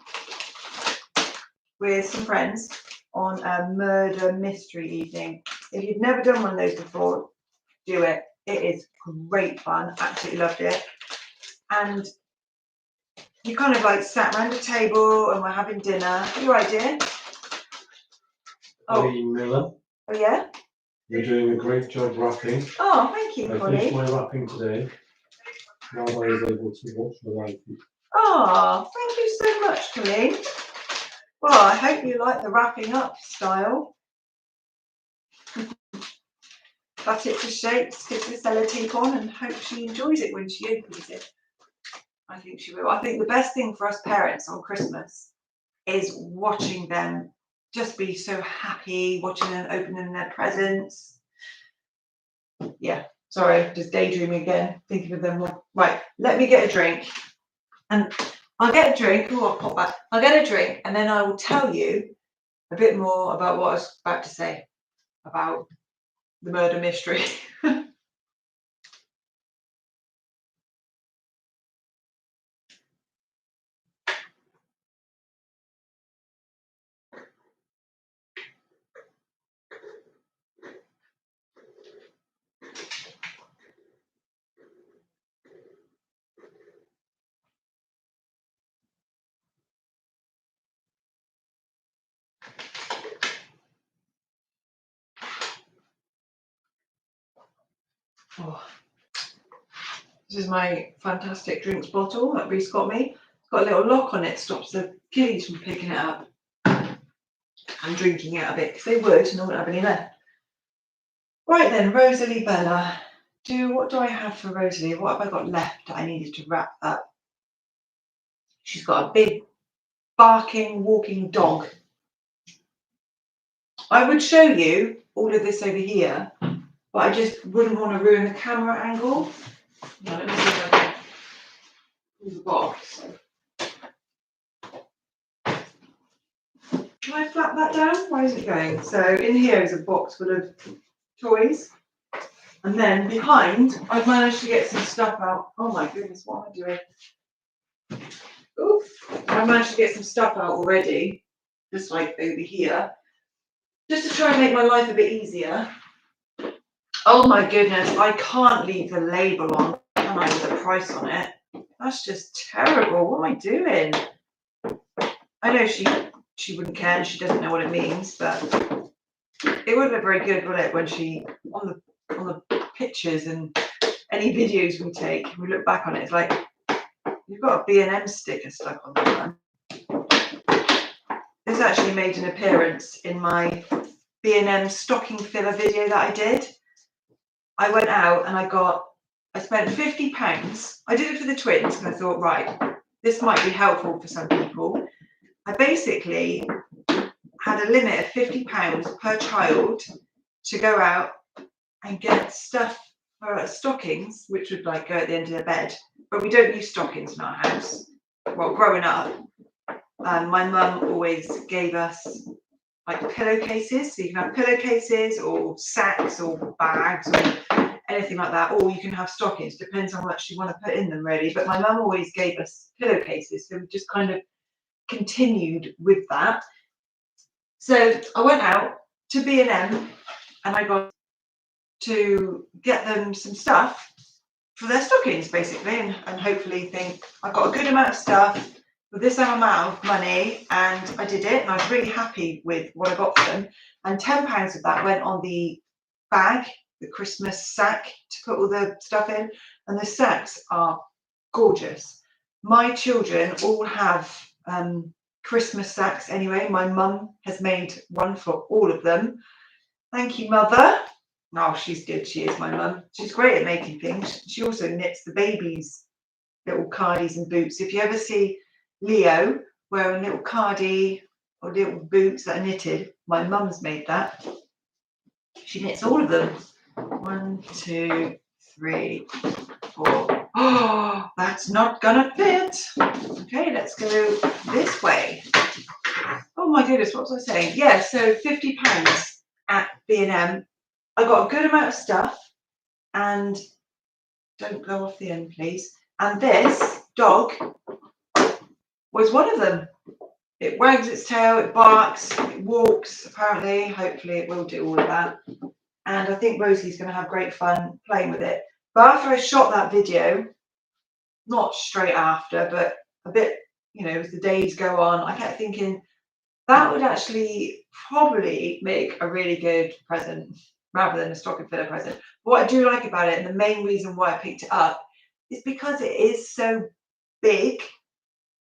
with some friends on a murder mystery evening. If you've never done one of those before, do it. It is great fun. Absolutely loved it. And we kind of like sat around a table and we're having dinner. You right, dear? Colleen Miller, Oh yeah? you're doing a great job wrapping. Oh, thank you, I Colleen. finished my wrapping today. Now I was able to watch the live. Oh, thank you so much, Colleen. Well, I hope you like the wrapping up style. Cut it to shape, stick the sellotape on, and hope she enjoys it when she opens it. I think she will. I think the best thing for us parents on Christmas is watching them just be so happy, watching them opening their presents. Yeah, sorry, just daydreaming again, thinking of them. Right, let me get a drink. And I'll get a drink. Oh, I'll pop back. I'll get a drink, and then I will tell you a bit more about what I was about to say about the murder mystery. Oh. This is my fantastic drinks bottle that Reese got me. got a little lock on it, stops the kiddies from picking it up and drinking it a bit, because they would, and I wouldn't have any left. Right then, Rosalie Bella. What do I have for Rosalie? What have I got left that I needed to wrap up? She's got a big barking, walking dog. I would show you all of this over here, but I just wouldn't want to ruin the camera angle. Now, let me see if I can pull the box. Can I flap that down? Why isn't it going? So in here is a box full of toys. And then behind, I've managed to get some stuff out. Oh my goodness, what am I doing? Oof. I've managed to get some stuff out already, just like over here, just to try and make my life a bit easier. Oh my goodness, I can't leave the label on, can I, with the price on it? That's just terrible. What am I doing? I know she wouldn't care, and she doesn't know what it means, but it wouldn't look very good, would it, when she on the pictures and any videos we take, we look back on it, it's like you've got a B&M sticker stuck on that one. This actually made an appearance in my B&M stocking filler video that I did. I went out and I spent £50. I did it for the twins, and I thought, right, this might be helpful for some people. I basically had a limit of £50 per child to go out and get stuff for stockings, which would like go at the end of the bed. But we don't use stockings in our house. Well, growing up, my mum always gave us like pillowcases. So you can have pillowcases or sacks or bags or anything like that, or you can have stockings. Depends on how much you want to put in them, really. But my mum always gave us pillowcases, so we just kind of continued with that. So I went out to B&M and I got to get them some stuff for their stockings, basically, and hopefully think I've got a good amount of stuff with this amount of money, and I did it, and I was really happy with what I got for them. And £10 of that went on the bag, the Christmas sack, to put all the stuff in, and the sacks are gorgeous. My children all have Christmas sacks anyway. My mum has made one for all of them. Thank you, Mother. Oh, she's good. She is, my mum. She's great at making things. She also knits the babies' little cardies and boots. If you ever see Leo wearing little cardie or little boots that are knitted, my mum's made that. She knits all of them. 1, 2, 3, 4. Oh, that's not gonna fit. Okay, let's go this way. Oh my goodness, what was I saying? Yeah, so £50 at B&M. I got a good amount of stuff, and don't go off the end, please. And this dog was one of them. It wags its tail, it barks, it walks, apparently. Hopefully it will do all of that. And I think Rosalie's going to have great fun playing with it. But after I shot that video, not straight after, but a bit, as the days go on, I kept thinking that would actually probably make a really good present rather than a stocking filler present. What I do like about it, and the main reason why I picked it up, is because it is so big.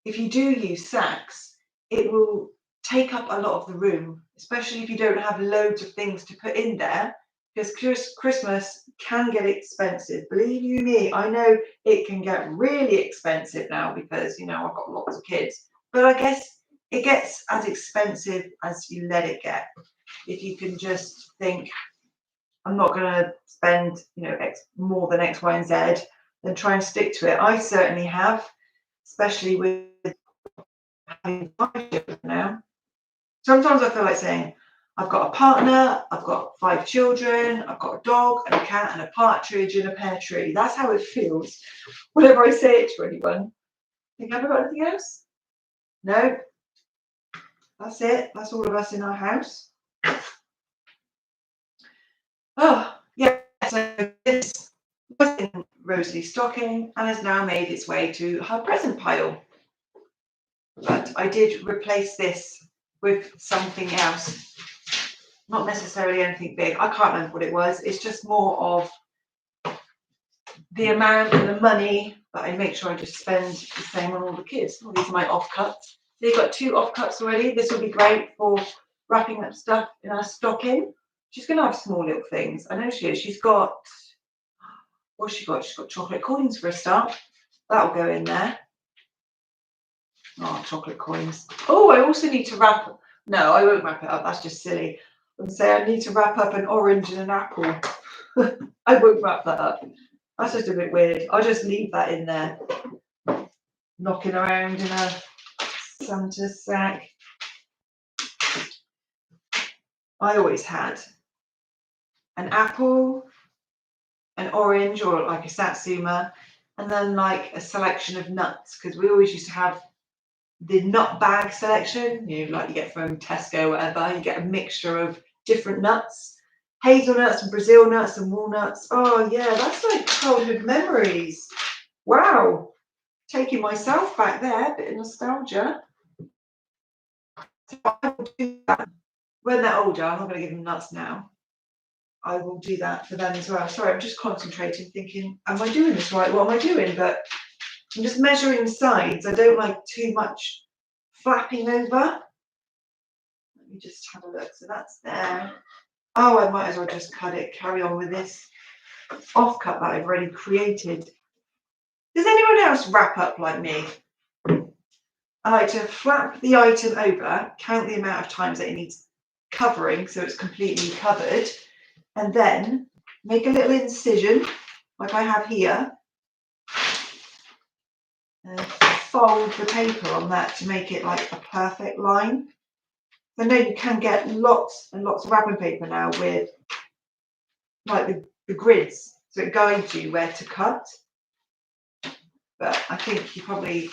If you do use sacks, it will take up a lot of the room, especially if you don't have loads of things to put in there, because Christmas can get expensive. Believe you me, I know it can get really expensive now because, I've got lots of kids. But I guess it gets as expensive as you let it get. If you can just think, I'm not going to spend, more than X, Y, and Z, then try and stick to it. I certainly have, especially with having 5 children now. Sometimes I feel like saying, I've got a partner, I've got 5 children, I've got a dog and a cat and a partridge and a pear tree. That's how it feels whenever I say it to anyone. Think, have I got anything else? No. That's it. That's all of us in our house. Oh, yeah. So this was in Rosalie's stocking and has now made its way to her present pile. But I did replace this with something else. Not necessarily anything big. I can't remember what it was. It's just more of the amount and the money but I make sure I just spend the same on all the kids. Oh, these are my offcuts. They've got 2 offcuts already. This will be great for wrapping up stuff in our stocking. She's going to have small little things. I know she is. She's got, what's she got? She's got chocolate coins for a start. That'll go in there. Oh, chocolate coins. Oh, I also need to wrap. No, I won't wrap it up. That's just silly. I'm saying I need to wrap up an orange and an apple. I won't wrap that up. That's just a bit weird. I'll just leave that in there, knocking around in a Santa sack. I always had an apple, an orange, or like a satsuma, and then like a selection of nuts, because we always used to have the nut bag selection, you know, like you get from Tesco or whatever. You get a mixture of different nuts, hazelnuts and Brazil nuts and walnuts. Oh yeah, that's like childhood memories. Wow, taking myself back there, a bit of nostalgia. So I will do that when they're older. I'm not going to give them nuts now. I will do that for them as well. Sorry, I'm just concentrating, thinking, am I doing this right? What am I doing? But I'm just measuring the sides. I don't like too much flapping over. Let me just have a look. So that's there. Oh, I might as well just cut it, carry on with this offcut that I've already created. Does anyone else wrap up like me? I like to flap the item over, count the amount of times that it needs covering so it's completely covered, and then make a little incision like I have here, and fold the paper on that to make it like a perfect line. I know you can get lots and lots of wrapping paper now with like the grids, so it guides you where to cut. But I think you probably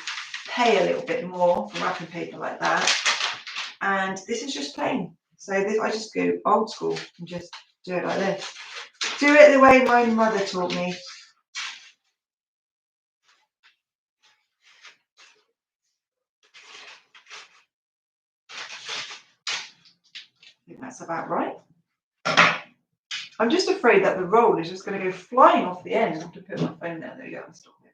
pay a little bit more for wrapping paper like that. And this is just plain. So this, I just go old school and just do it like this. Do it the way my mother taught me. I think that's about right. I'm just afraid that the roll is just going to go flying off the end. I have to put my phone there. There you go. Stop it.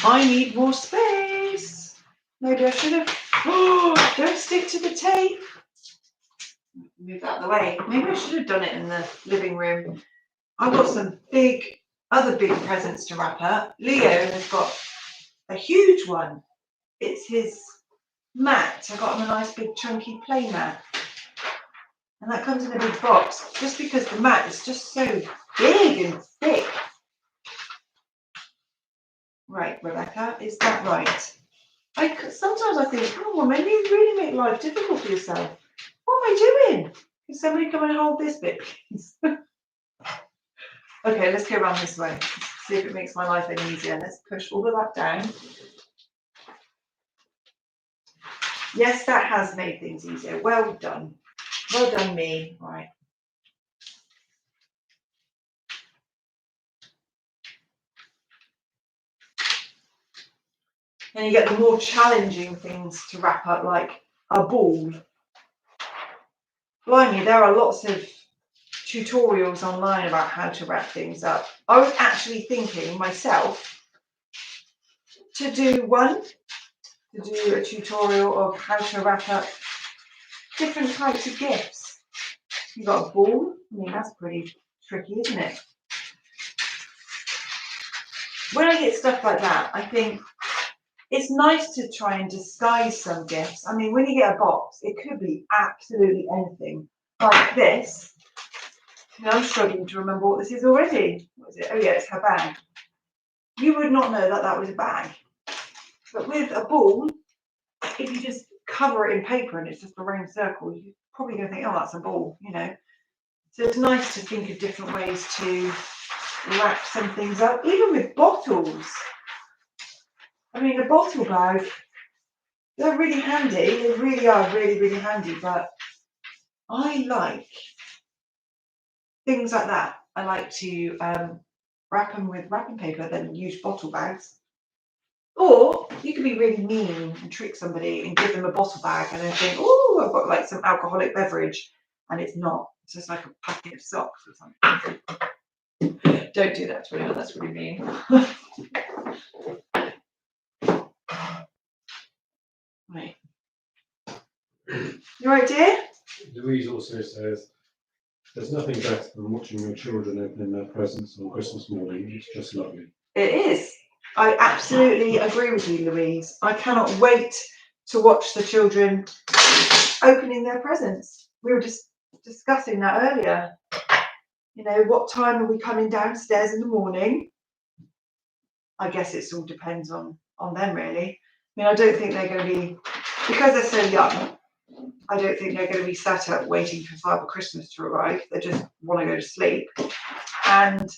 I need more space. Maybe I should have. Oh, don't stick to the tape. Move that out of the way. Maybe I should have done it in the living room. I've got some other big presents to wrap up. Leo has got a huge one. It's his mat. I got him a nice big chunky play mat. And that comes in a big box, just because the mat is just so big and thick. Right, Rebecca, is that right? Sometimes I think, oh, well, maybe you really make life difficult for yourself. What am I doing? Can somebody come and hold this bit, please? Okay, let's go around this way. See if it makes my life any easier. Let's push all of that down. Yes, that has made things easier. Well done. Well done, me. Right. And you get the more challenging things to wrap up, like a ball. Blimey, there are lots of tutorials online about how to wrap things up. I was actually thinking myself to do a tutorial of how to wrap up different types of gifts. You've got a ball. I mean, that's pretty tricky, isn't it? When I get stuff like that, I think it's nice to try and disguise some gifts. I mean, when you get a box, it could be absolutely anything. Like this. You know, I'm struggling to remember what this is already. What is it? Oh yeah, it's her bag. You would not know that that was a bag. But with a ball, if you just cover it in paper and it's just a round circle, you're probably going to think, oh, that's a ball, you know. So it's nice to think of different ways to wrap some things up, even with bottles. I mean, a bottle bag, they're really handy. They really are really, really handy. But I like things like that. I like to wrap them with wrapping paper, then use bottle bags. Or you could be really mean and trick somebody and give them a bottle bag and then think, oh, I've got like some alcoholic beverage, and it's not. It's just like a packet of socks or something. Don't do that to anyone, that's really mean. Right. You right, dear? Louise also says, there's nothing better than watching your children opening their presents on Christmas morning. It's just lovely. It is. I absolutely agree with you, Louise. I cannot wait to watch the children opening their presents. We were just discussing that earlier. You know, what time are we coming downstairs in the morning? I guess it all depends on them, really. I mean, I don't think they're going to be, because they're so young, I don't think they're going to be sat up waiting for Father Christmas to arrive. They just want to go to sleep. And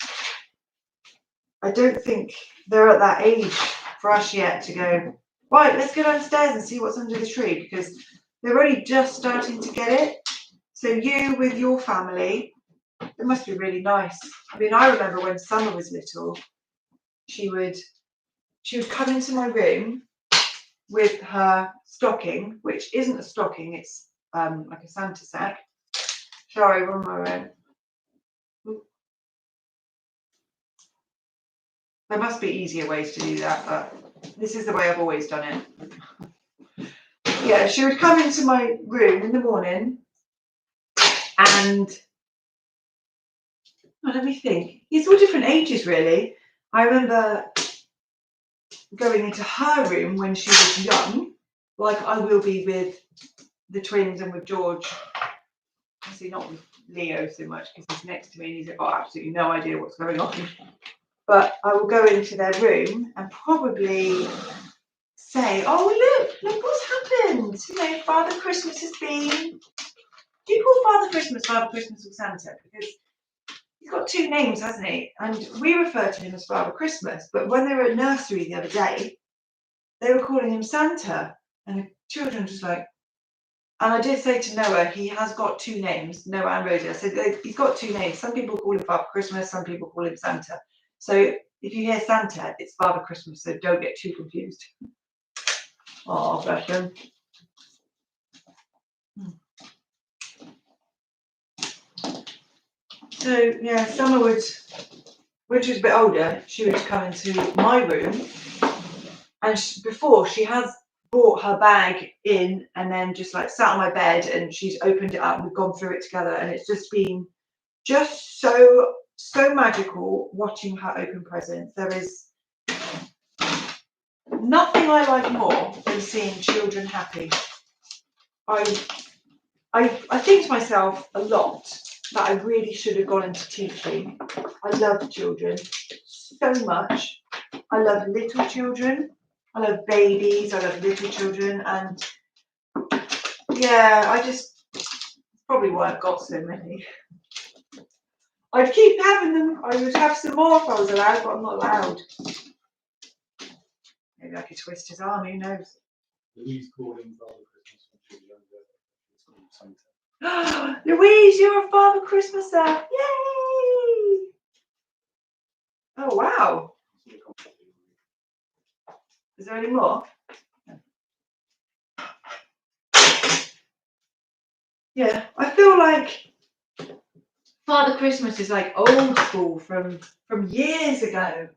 I don't think they're at that age for us yet to go, right, let's go downstairs and see what's under the tree, because they're only just starting to get it. So you with your family, it must be really nice. I mean, I remember when Summer was little, she would come into my room with her stocking, which isn't a stocking, it's like a Santa sack. Sorry, one moment. There must be easier ways to do that, but this is the way I've always done it. Yeah, she would come into my room in the morning and, well, let me think. It's all different ages, really. I remember going into her room when she was young, like I will be with the twins and with George. Obviously not with Leo so much because he's next to me and he's got absolutely no idea what's going on. But I will go into their room and probably say, oh, look what's happened. You know, Father Christmas has been. Do you call Father Christmas or Santa? Because he's got two names, hasn't he? And we refer to him as Father Christmas. But when they were at nursery the other day, they were calling him Santa. And the children were just like, and I did say to Noah, he has got two names, Noah and Rosie. I said, he's got two names. Some people call him Father Christmas, some people call him Santa. So if you hear Santa, it's Father Christmas, so don't get too confused. Oh, bless him. So, yeah, Summer would, when she was a bit older, she would come into my room. And before, she has brought her bag in and then just like sat on my bed and she's opened it up and we've gone through it together. And it's just been just so magical watching her open presents. There is nothing I like more than seeing children happy. I think to myself a lot that I really should have gone into teaching. I love children so much. I love little children. I love babies. I love little children. And yeah, probably why I've got so many. I'd keep having them. I would have some more if I was allowed, but I'm not allowed. Maybe I could twist his arm, who knows? Louise called him Father Christmas when she was younger. It's called Santa. Louise, you're a Father Christmaser. Yay! Oh, wow. Is there any more? Yeah, I feel like Father Christmas is like old school from years ago.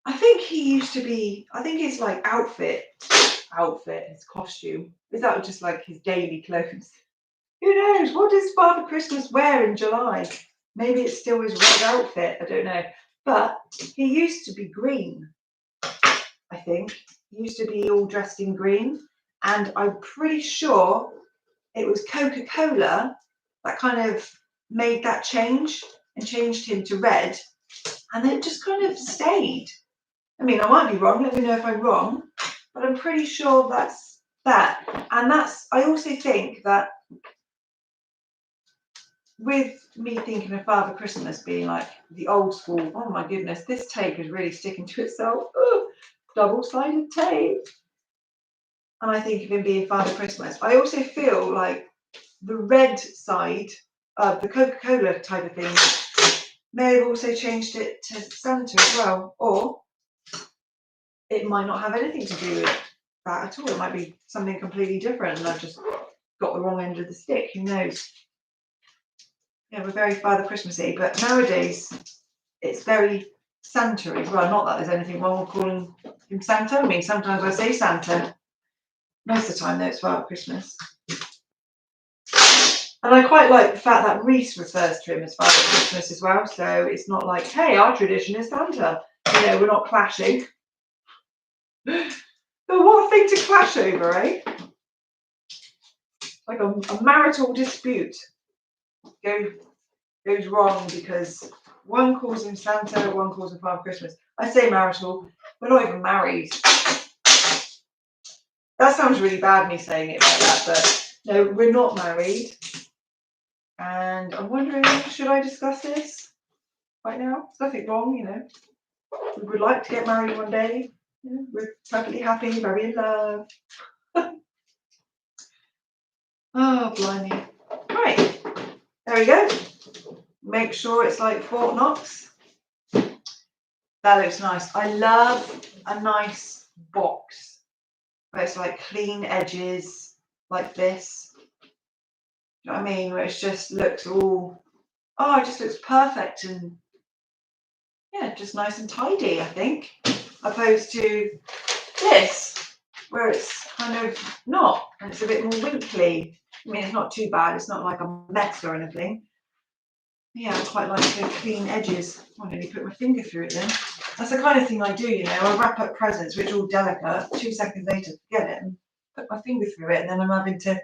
I think he used to be, I think his like outfit, his costume, is that just like his daily clothes? Who knows? What does Father Christmas wear in July? Maybe it's still his red outfit, I don't know. But he used to be green, I think. He used to be all dressed in green. And I'm pretty sure it was Coca-Cola that kind of made that change and changed him to red. And then it just kind of stayed. I mean, I might be wrong. Let me know if I'm wrong. But I'm pretty sure that's that. And I also think that with me thinking of Father Christmas being like the old school, oh my goodness, this tape is really sticking to itself. Ugh, double-sided tape. And I think of him being Father Christmas. I also feel like the red side of the Coca-Cola type of thing may have also changed it to Santa as well. Or it might not have anything to do with that at all. It might be something completely different and I've just got the wrong end of the stick. Who knows? Yeah, we're very Father Christmassy, but nowadays it's very Santa-y. Well, not that there's anything wrong with calling him Santa. I mean, sometimes I say Santa. Most of the time, though, it's Father Christmas. And I quite like the fact that Reese refers to him as Father Christmas as well. So it's not like, hey, our tradition is Santa. You know, we're not clashing. But what a thing to clash over, eh? Like a marital dispute goes wrong because one calls him Santa, one calls him Father Christmas. I say marital, we're not even married. That sounds really bad, me saying it like that, but no, we're not married. And I'm wondering, should I discuss this right now? There's nothing wrong, you know. We would like to get married one day. You know, we're perfectly happy, very in love. Oh, blimey. Right, there we go. Make sure it's like Fort Knox. That looks nice. I love a nice box where it's like clean edges like this. You know what I mean? Where it just looks all, oh, it just looks perfect and yeah, just nice and tidy, I think. Opposed to this, where it's kind of not, and it's a bit more winkly. I mean, it's not too bad. It's not like a mess or anything. Yeah, I quite like the clean edges. I nearly put my finger through it then. That's the kind of thing I do, you know. I wrap up presents which are all delicate. 2 seconds later, forget it and put my finger through it, and then I'm having to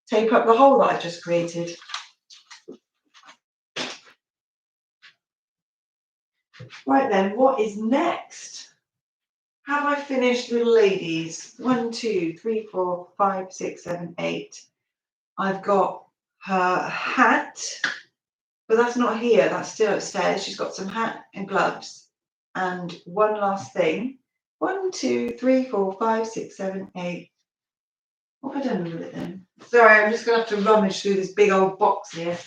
tape up the hole that I've just created. Right then, what is next? Have I finished little ladies? 1, 2, 3, 4, 5, 6, 7, 8. I've got her hat, but that's not here. That's still upstairs. She's got some hat and gloves. And one last thing. 1, 2, 3, 4, 5, 6, 7, 8. What have I done with it then? Sorry, I'm just going to have to rummage through this big old box here.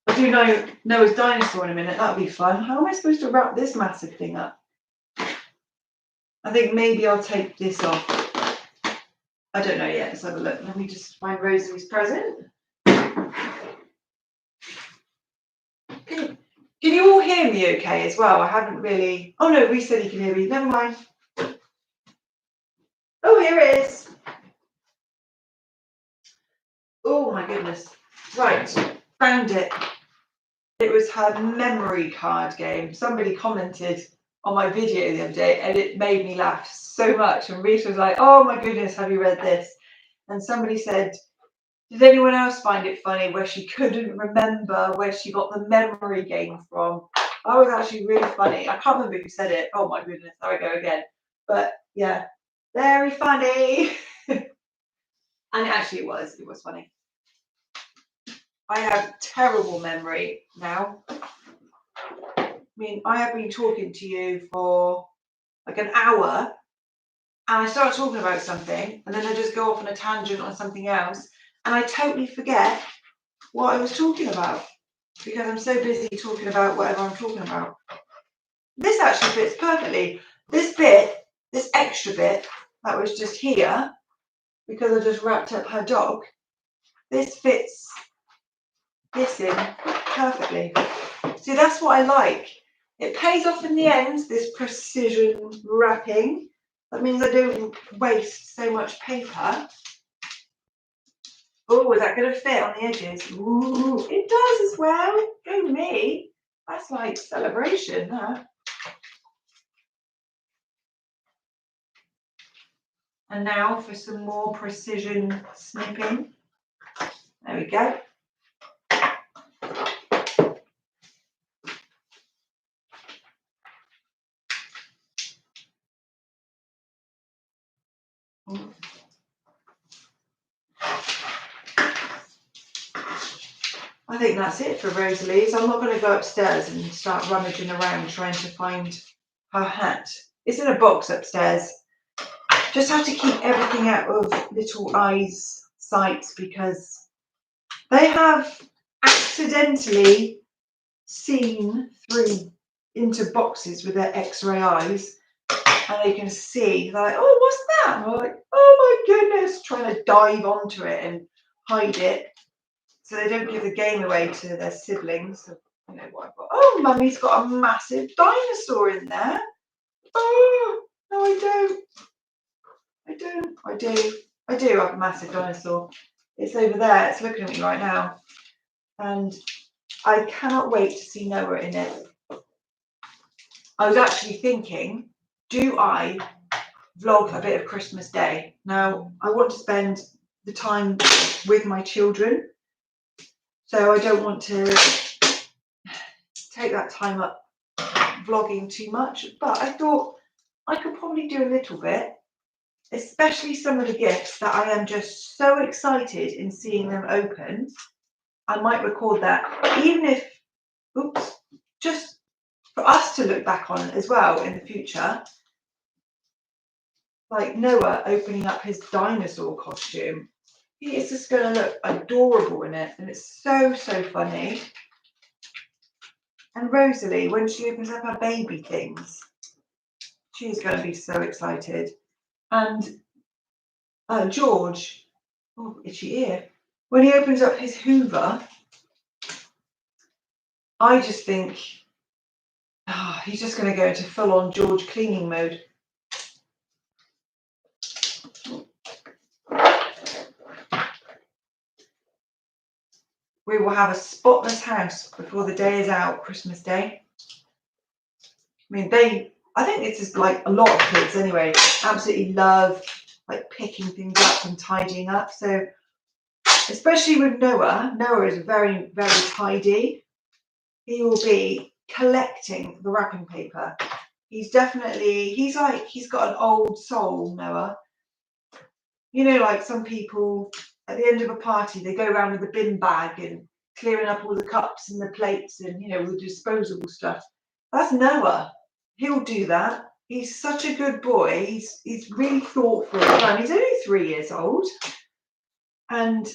I do know Noah's dinosaur in a minute. That'll be fun. How am I supposed to wrap this massive thing up? I think maybe I'll take this off. I don't know yet. Let's have a look. Let me just find Rosie's present. Can you all hear me okay as well? I haven't really... Oh no, Reese said he can hear me. Never mind. Oh, here it is. Oh my goodness. Right, found it. It was her memory card game. Somebody commented on my video the other day and it made me laugh so much. And Reese was like, oh my goodness, have you read this? And somebody said, did anyone else find it funny where she couldn't remember where she got the memory game from? That was actually really funny. I can't remember who said it. Oh my goodness, there I go again. But yeah, very funny. And actually it was funny. I have terrible memory now. I mean, I have been talking to you for like an hour and I start talking about something and then I just go off on a tangent on something else and I totally forget what I was talking about because I'm so busy talking about whatever I'm talking about. This actually fits perfectly. This bit, this extra bit that was just here because I just wrapped up her dog, this fits this in perfectly. See, that's what I like. It pays off in the end, this precision wrapping. That means I don't waste so much paper. Oh, is that going to fit on the edges? Ooh, it does as well. Go me. That's like celebration, huh? And now for some more precision snipping. There we go. I think that's it for Rosalie's. I'm not going to go upstairs and start rummaging around trying to find her hat. It's in a box upstairs. Just have to keep everything out of little eyes' sights because they have accidentally seen through into boxes with their X-ray eyes and they can see, like, oh, what's that? And I'm like, oh my goodness, trying to dive onto it and hide it. so they don't give the game away to their siblings. So, you know what I've got. Oh, Mummy's got a massive dinosaur in there. Oh, no, I don't. I do have a massive dinosaur. It's over there. It's looking at me right now. And I cannot wait to see Noah in it. I was actually thinking, do I vlog a bit of Christmas Day? Now, I want to spend the time with my children. So I don't want to take that time up vlogging too much. But I thought I could probably do a little bit, especially some of the gifts that I am just so excited in seeing them open. I might record that, even if, just for us to look back on as well in the future. Like Noah opening up his dinosaur costume. He is just going to look adorable in it, and it's so, so funny. And Rosalie, when she opens up her baby things, she's going to be so excited. And George, oh, itchy ear, when he opens up his Hoover, I just think he's just going to go into full-on George cleaning mode. We will have a spotless house before the day is out, Christmas Day. I mean, I think it's just like a lot of kids anyway, absolutely love like picking things up and tidying up. So especially with Noah is very, very tidy. He will be collecting the wrapping paper. He's got an old soul, Noah. You know, like some people at the end of a party, they go around with a bin bag and clearing up all the cups and the plates and, you know, the disposable stuff. That's Noah. He'll do that. He's such a good boy. He's really thoughtful. He's only 3 years old. And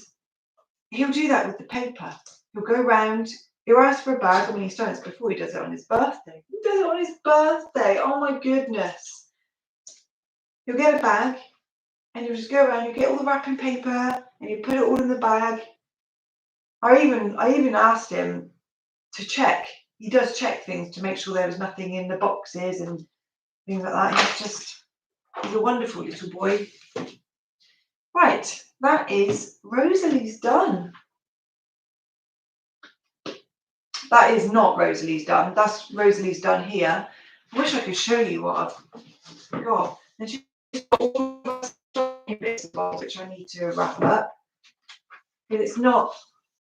he'll do that with the paper. He'll go around, he'll ask for a bag. I mean, he's done this before. He does it on his birthday. He does it on his birthday. Oh my goodness. He'll get a bag and he'll just go around, he'll get all the wrapping paper and he'll put it all in the bag. I even asked him to check. He does check things to make sure there was nothing in the boxes and things like that. He's a wonderful little boy. Right, that is Rosalie's done. That is not Rosalie's done. That's Rosalie's done here. I wish I could show you what I've got. And she's got all the bits and bobs which I need to wrap up. But it's not.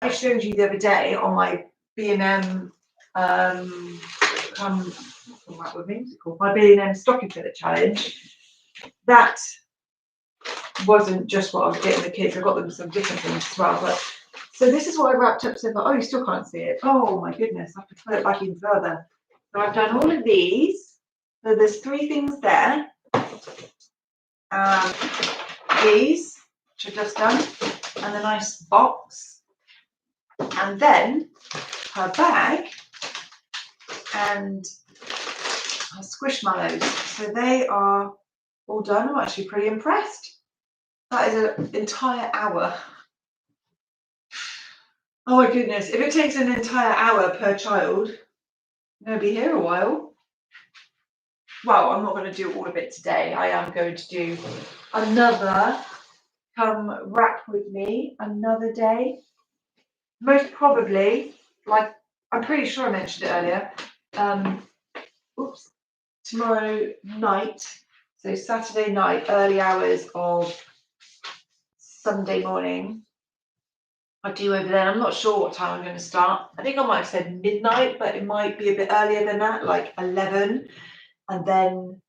I showed you the other day on my B&M come back with me. What's it called? My B&M stocking filler challenge. That wasn't just what I was getting the kids. I got them some different things as well. But so this is what I wrapped up so far. Oh, you still can't see it. Oh my goodness, I have to put it back in further. So I've done all of these. So there's 3 things there. These, which I've just done, and a nice box. And then her bag and her squishmallows. So they are all done. I'm actually pretty impressed. That is an entire hour. Oh my goodness, if it takes an entire hour per child, I'm going to be here a while. Well, I'm not going to do all of it today. I am going to do another come wrap with me another day. Most probably, like, I'm pretty sure I mentioned it earlier, tomorrow night, so Saturday night, early hours of Sunday morning, I do over there. I'm not sure what time I'm going to start. I think I might have said midnight, but it might be a bit earlier than that, like 11, and then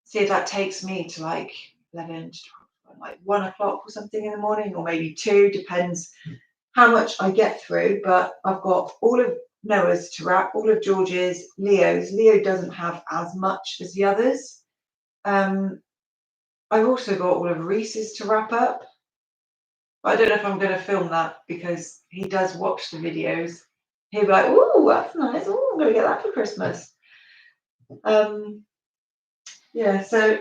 see if that takes me to like 11 to 12, like 1 o'clock or something in the morning, or maybe 2, depends how much I get through. But I've got all of Noah's to wrap, all of George's, Leo's. Leo doesn't have as much as the others. I've also got all of Reese's to wrap up. But I don't know if I'm going to film that because he does watch the videos. He'll be like, "Oh, that's nice. Oh, I'm going to get that for Christmas." Yeah, so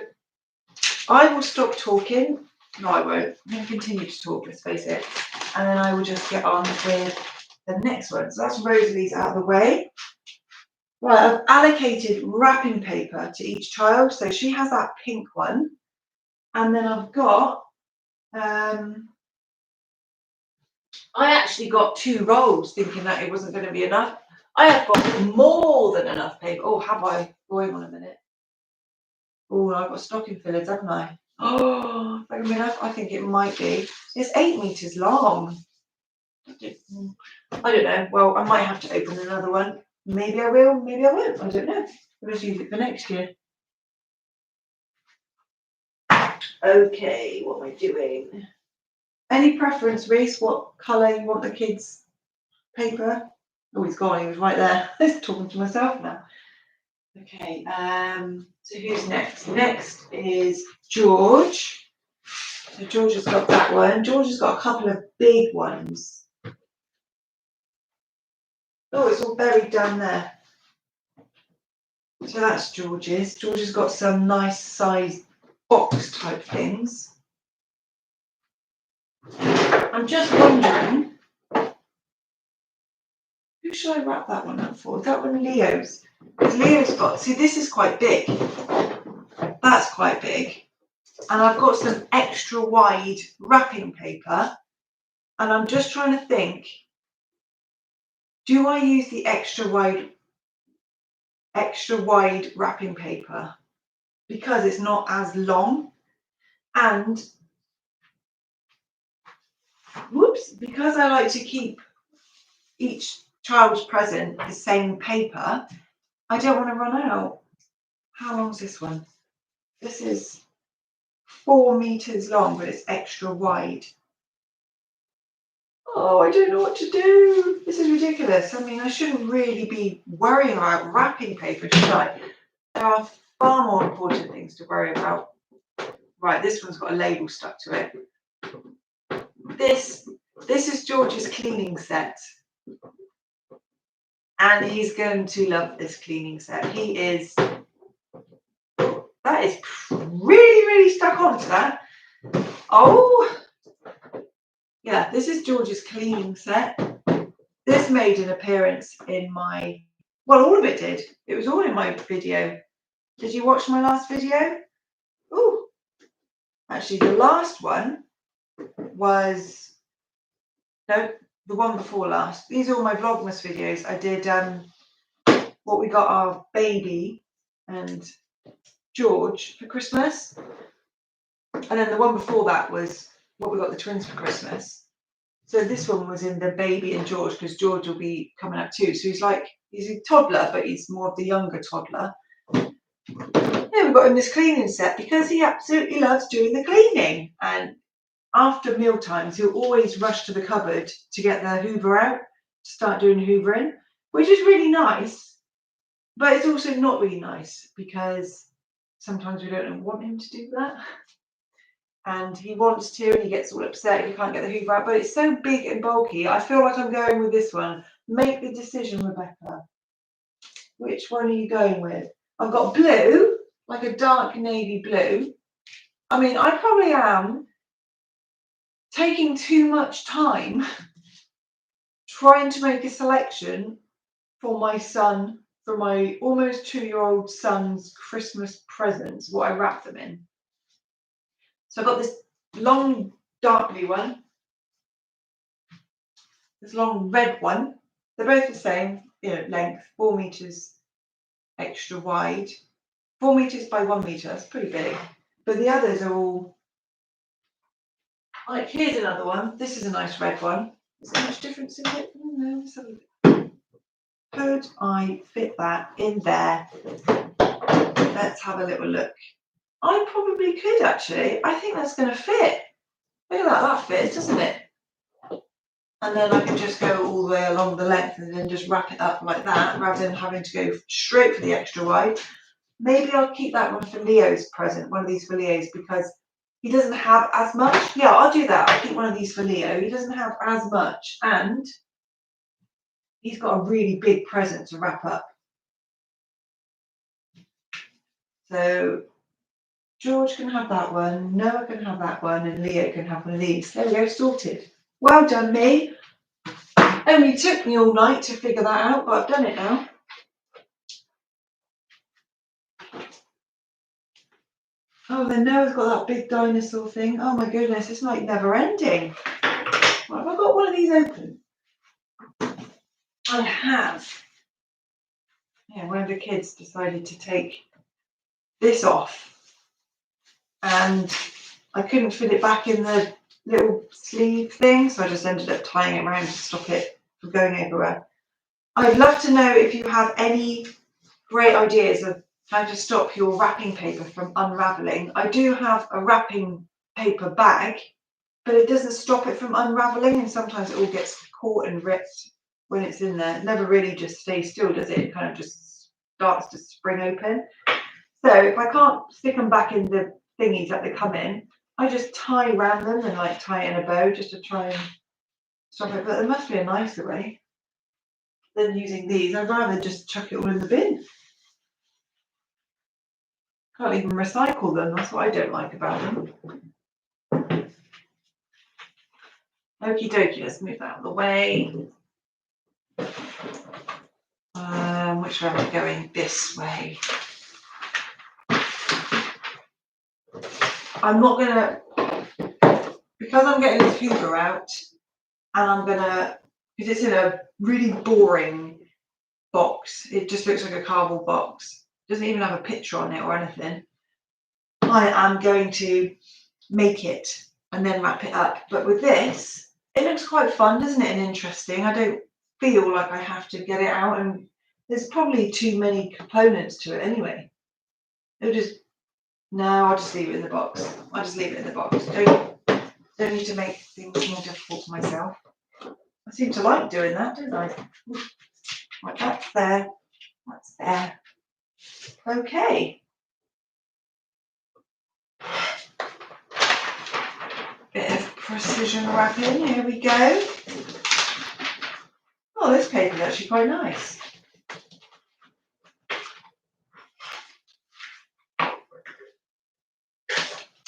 I will stop talking. No, I won't. I'm going to continue to talk, let's face it. and then I will just get on with the next one. So that's Rosalie's out of the way. Right, I've allocated wrapping paper to each child. So she has that pink one. And then I've got, I actually got 2 rolls thinking that it wasn't going to be enough. I have got more than enough paper. Oh, have I? Wait on a minute. Oh, I've got stocking fillers, haven't I? Oh, I mean, I think it might be. It's 8 meters long. I don't know. Well, I might have to open another one. Maybe I will, maybe I won't. I don't know. We'll just use it for next year. Okay, what am I doing? Any preference, Reese? What colour you want the kids' paper? Oh, he's gone. He was right there. I'm talking to myself now. Okay. So who's next? Next is George. So George has got that one. George has got a couple of big ones. Oh, it's all buried down there. So that's George's. George has got some nice sized box type things. I'm just wondering, who should I wrap that one up for? Is that one Leo's? Because Leo's got, see, this is quite big. That's quite big. And I've got some extra wide wrapping paper. And I'm just trying to think, do I use the extra wide wrapping paper? Because it's not as long. And whoops, because I like to keep each child's present the same paper, I don't want to run out. How long is this one? This is 4 meters long, but it's extra wide. Oh, I don't know what to do. This is ridiculous. I mean, I shouldn't really be worrying about wrapping paper, should I? There are far more important things to worry about. Right, this one's got a label stuck to it. This is George's cleaning set. And he's going to love this cleaning set. That is really, really stuck onto that. Oh, yeah, this is George's cleaning set. This made an appearance in my, well, all of it did. It was all in my video. Did you watch my last video? Oh, actually, the last one was, no, the one before last. These are all my Vlogmas videos. I did what we got our baby and George for Christmas. And then the one before that was what we got the twins for Christmas. So this one was in the baby and George, because George will be coming up too. So he's a toddler, but he's more of the younger toddler. Yeah, we've got him this cleaning set because he absolutely loves doing the cleaning. And after meal times, he'll always rush to the cupboard to get the Hoover out, to start doing hoovering, which is really nice. But it's also not really nice because sometimes we don't want him to do that. And he wants to, and he gets all upset if you can't get the Hoover out. But it's so big and bulky. I feel like I'm going with this one. Make the decision, Rebecca. Which one are you going with? I've got blue, like a dark navy blue. I mean, I probably am taking too much time trying to make a selection for my son, for my almost 2-year-old son's Christmas presents, what I wrap them in. So I've got this long dark blue one, this long red one. They're both the same, length, 4 meters extra wide, 4 meters by 1 meter. That's pretty big. But the others are all like, here's another one. This is a nice red one. Is there much difference in it? No, let's have a look. Could I fit that in there? Let's have a little look. I probably could actually. I think that's going to fit. Look at that, that fits, doesn't it? And then I can just go all the way along the length and then just wrap it up like that, rather than having to go straight for the extra wide. Maybe I'll keep that one for Leo's present, one of these for Leo's, because he doesn't have as much. Yeah, I'll do that. I'll keep one of these for Leo. He doesn't have as much, and he's got a really big present to wrap up. So George can have that one, Noah can have that one, and Leo can have one of these. There we go, sorted. Well done, me. Only took me all night to figure that out, but I've done it now. Oh, then Noah's got that big dinosaur thing. Oh my goodness, it's like never ending. Right, have I got one of these open? I have. Yeah, one of the kids decided to take this off, and I couldn't fit it back in the little sleeve thing, so I just ended up tying it around to stop it from going everywhere. I'd love to know if you have any great ideas of how to stop your wrapping paper from unravelling. I do have a wrapping paper bag, but it doesn't stop it from unravelling, and sometimes it all gets caught and ripped when it's in there. It never really just stays still, does it? It kind of just starts to spring open. So if I can't stick them back in the thingies that they come in, I just tie around them and like tie it in a bow just to try and stop it. But there must be a nicer way than using these. I'd rather just chuck it all in the bin. Can't even recycle them. That's what I don't like about them. Okie dokie, let's move that out of the way. Which way am I going? This way. I'm not gonna, because I'm getting this Hoover out, and I'm gonna, because it's in a really boring box. It just looks like a cardboard box. Doesn't even have a picture on it or anything. I am going to make it and then wrap it up. But with this, it looks quite fun, doesn't it? And interesting. I don't feel like I have to get it out, and there's probably too many components to it anyway. I'll just leave it in the box. I'll just leave it in the box. Don't need to make things more difficult for myself. I seem to like doing that, don't I? Right, that's there. That's there. Okay. Bit of precision wrapping. Here we go. Oh, this paper's actually quite nice.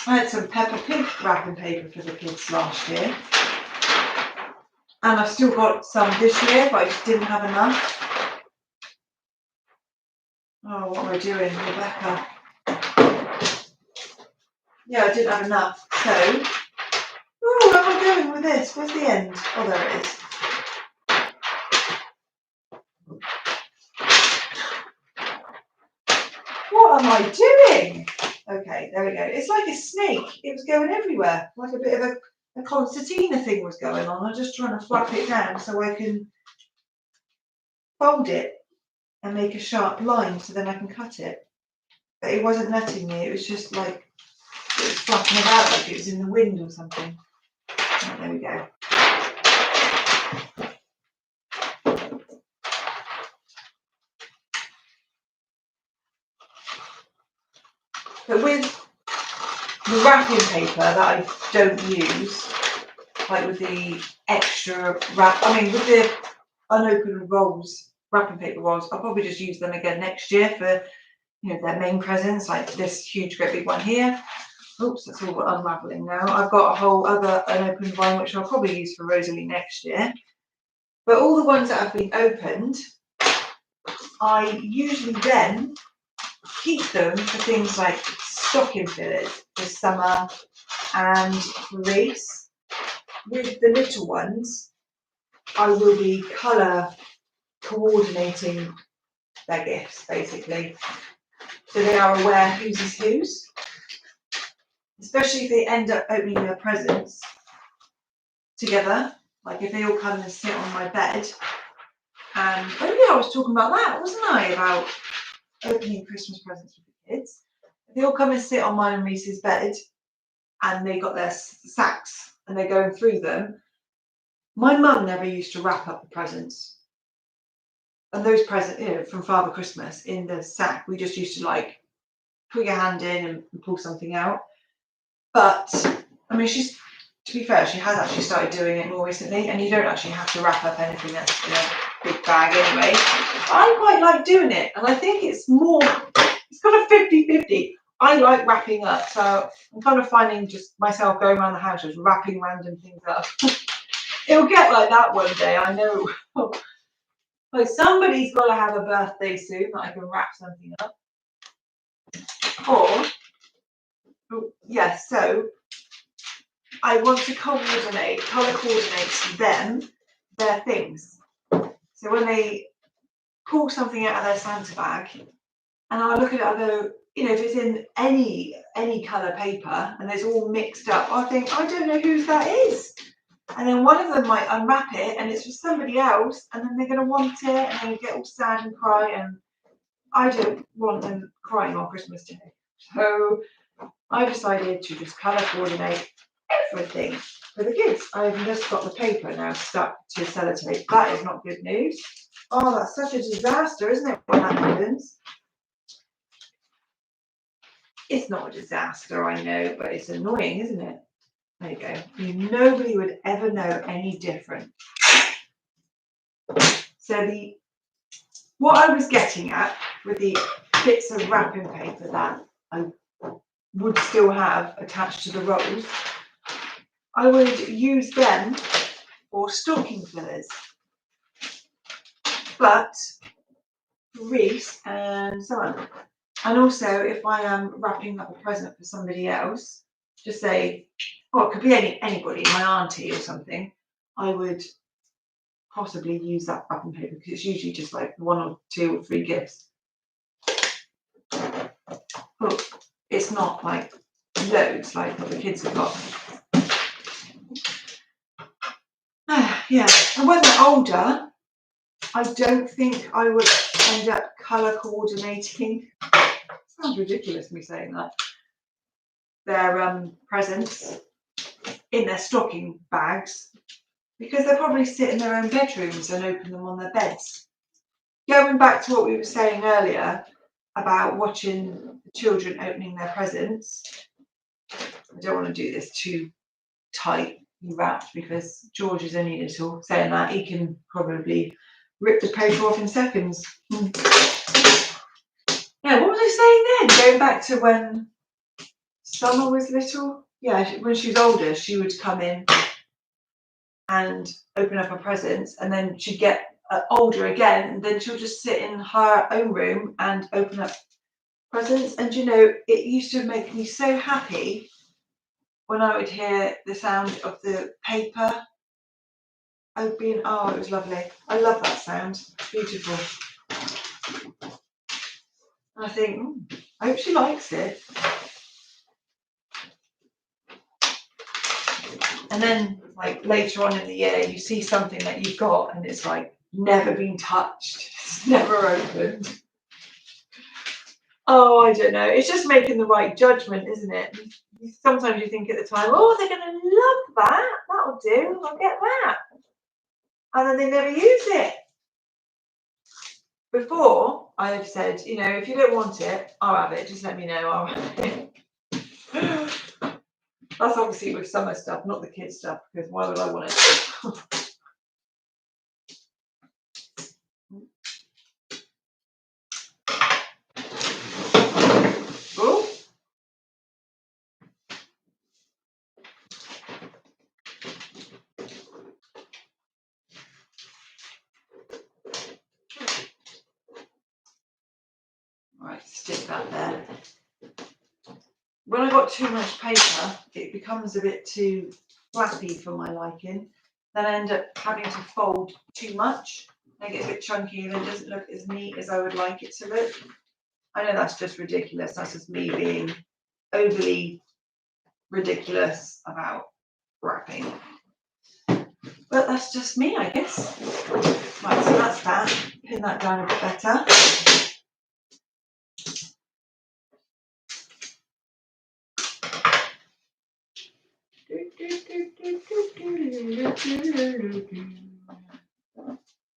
I had some Peppa Pig wrapping paper for the kids last year. And I've still got some this year, but I just didn't have enough. Oh, what am I doing, Rebecca? Yeah, I didn't have enough. So, oh, where am I going with this? Where's the end? Oh, there it is. What am I doing? Okay, there we go. It's like a snake. It was going everywhere. Like a bit of a concertina thing was going on. I'm just trying to flap it down so I can fold it and make a sharp line so then I can cut it. But it wasn't letting me. It was just like it was flapping about like it was in the wind or something. Oh, there we go. But with the wrapping paper that I don't use, like with the extra with the unopened rolls, wrapping paper rolls, I'll probably just use them again next year for, their main presents, like this huge great big one here. Oops, that's all unraveling now. I've got a whole other unopened one which I'll probably use for Rosalie next year. But all the ones that have been opened, I usually then keep them for things like stocking fillers for summer and for race. With the little ones, I will be colour coordinating their gifts, basically. So they are aware whose is whose. Especially if they end up opening their presents together. Like if they all come and sit on my bed. And, I was talking about that, wasn't I? About opening Christmas presents with the kids. If they all come and sit on mine and Reese's bed, and they got their sacks, and they're going through them, my mum never used to wrap up the presents. And those presents, from Father Christmas in the sack, we just used to like put your hand in and pull something out. But to be fair, she has actually started doing it more recently, and you don't actually have to wrap up anything that's in a big bag anyway. I quite like doing it, and I think it's got a 50-50. I like wrapping up, so I'm kind of finding just myself going around the house just wrapping random things up. It'll get like that one day, I know. Like somebody's got to have a birthday soon that I can wrap something up. Or, yes, so I want to colour coordinate them, their things. So when they pull something out of their Santa bag, and I'll look at it, I'll go, you know, if it's in any colour paper and it's all mixed up, I'll think, I don't know whose that is. And then one of them might unwrap it and it's for somebody else, and then they're going to want it and then get all sad and cry, and I don't want them crying on Christmas Day. So I decided to just colour coordinate everything for the kids. I've just got the paper now stuck to sellotape. That is not good news. Oh, that's such a disaster, isn't it, when that happens? It's not a disaster, I know, but it's annoying, isn't it? There you go. Nobody would ever know any different. So what I was getting at with the bits of wrapping paper that I would still have attached to the rolls, I would use them for stocking fillers. But wreaths and so on. And also, if I am wrapping up a present for somebody else, just say, oh, it could be anybody, my auntie or something, I would possibly use that wrapping paper because it's usually just like 1 or 2 or 3 gifts. But it's not like loads like what the kids have got. Yeah, and when they're older, I don't think I would end up colour coordinating. Sounds ridiculous me saying that. Their presents in their stocking bags, because they'll probably sit in their own bedrooms and open them on their beds. Going back to what we were saying earlier about watching the children opening their presents, I don't want to do this too tightly wrapped because George is only little. Saying that, he can probably rip the paper off in seconds. Yeah, what was I saying then? Going back to when Summer was little. Yeah, when she was older, she would come in and open up her presents, and then she'd get older again, and then she'll just sit in her own room and open up presents. And you know, it used to make me so happy when I would hear the sound of the paper opening. Oh, it was lovely. I love that sound. It's beautiful. And I think, I hope she likes it. And then, like later on in the year, you see something that you've got, and it's like never been touched, it's never opened. Oh, I don't know. It's just making the right judgment, isn't it? Sometimes you think at the time, oh, they're going to love that. That'll do. I'll get that. And then they never use it. Before, I have said, you know, if you don't want it, I'll have it. Just let me know. I'll have it. That's obviously with summer stuff, not the kids stuff, because why would I want it? Oh. Right, stick that there. When I got too much paper, it becomes a bit too flappy for my liking. Then I end up having to fold too much. Make it a bit chunky, and it doesn't look as neat as I would like it to look. I know that's just ridiculous. That's just me being overly ridiculous about wrapping. But that's just me, I guess. Right, so that's that. Pin that down a bit better.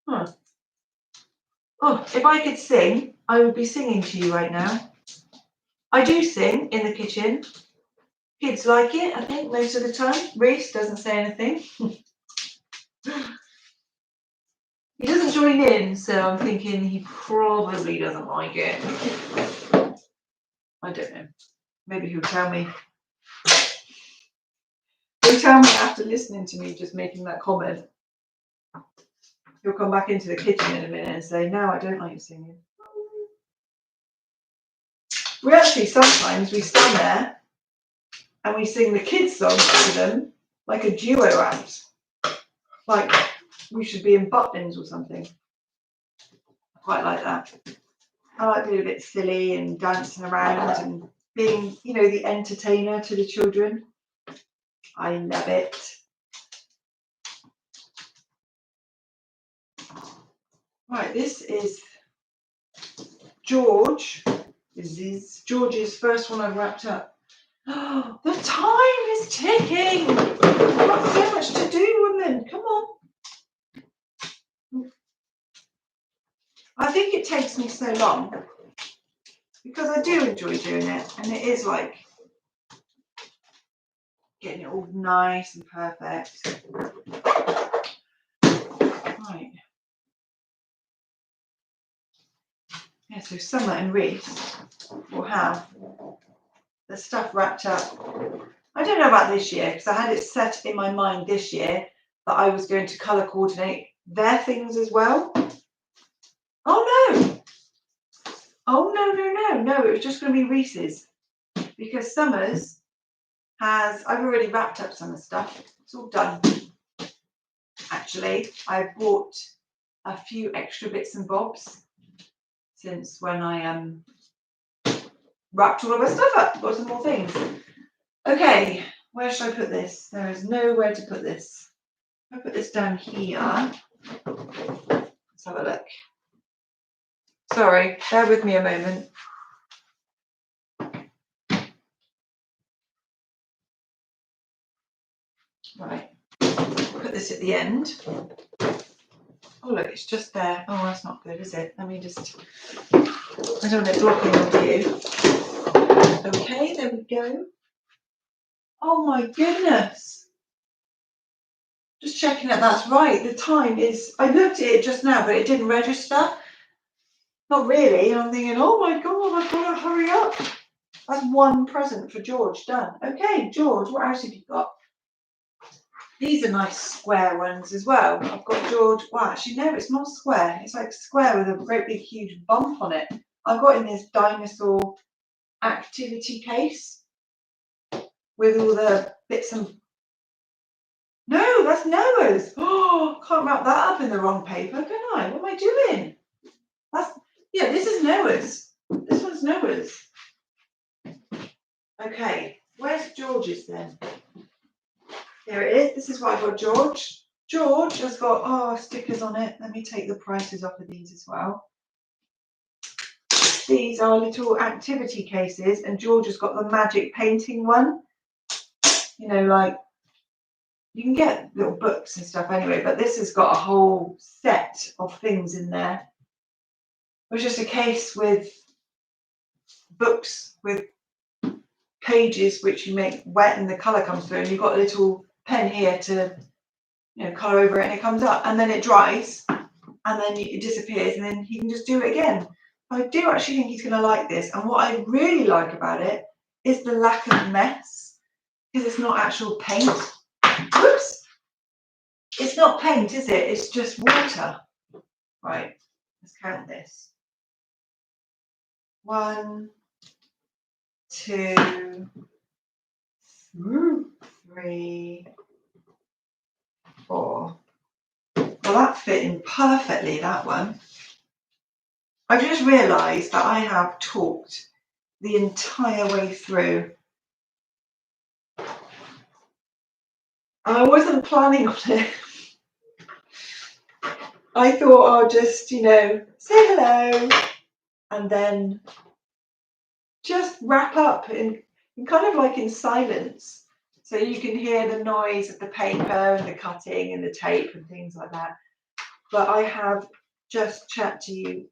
Huh. Oh, if I could sing, I would be singing to you right now. I do sing in the kitchen. Kids like it, I think, most of the time. Reese doesn't say anything. He doesn't join in, so I'm thinking he probably doesn't like it. I don't know. Maybe he'll tell me. He tell me after listening to me just making that comment. He'll come back into the kitchen in a minute and say, no, I don't like you singing. We actually sometimes we stand there and we sing the kids' songs to them like a duo act. Like we should be in Butlins or something. I quite like that. I like being a bit silly and dancing around and being, you know, the entertainer to the children. I love it. Right, this is George. This is George's first one I've wrapped up. Oh, the time is ticking. I've got so much to do, woman. Come on. I think it takes me so long because I do enjoy doing it, and it is like getting it all nice and perfect. Right. Yeah, so Summer and Reese will have the stuff wrapped up. I don't know about this year because I had it set in my mind this year that I was going to colour coordinate their things as well. Oh no! Oh no, it was just going to be Reese's because Summer's has, I've already wrapped up Summer's stuff. It's all done. Actually, I bought a few extra bits and bobs since when I wrapped all of her stuff up. Got some more things. Okay, where should I put this? There is nowhere to put this. I'll put this down here. Let's have a look. Sorry, bear with me a moment. Right, put this at the end. Oh look, it's just there. Oh, that's not good, is it? Let me just, I don't want it blocking your view. Okay, there we go. Oh my goodness. Just checking that that's right. The time is, I looked at it just now, but it didn't register. Not really. And I'm thinking, oh my God, I've got to hurry up. That's one present for George done. Okay, George, what else have you got? These are nice square ones as well. I've got George, well, actually, no, it's not square. It's like square with a great big huge bump on it. I've got in this dinosaur activity case with all the bits and... No, that's Noah's. Oh, can't wrap that up in the wrong paper, can I? What am I doing? That's, yeah, this is Noah's. This one's Noah's. Okay, where's George's then? Here it is. This is what I got George. George has got, stickers on it. Let me take the prices off of these as well. These are little activity cases, and George has got the magic painting one. You know, like, you can get little books and stuff anyway, but this has got a whole set of things in there. It was just a case with books with pages which you make wet and the colour comes through, and you've got a little pen here to, you know, colour over it, and it comes up, and then it dries, and then it disappears, and then he can just do it again. I do actually think he's going to like this, and what I really like about it is the lack of mess, because it's not actual paint. Whoops! It's not paint, is it? It's just water. Right, let's count this. 1, 2, 3, 4. Well, that fit in perfectly, that one. I've just realised that I have talked the entire way through. I wasn't planning on it. I thought I'll just, you know, say hello and then just wrap up in kind of like in silence. So you can hear the noise of the paper and the cutting and the tape and things like that. But I have just chat to you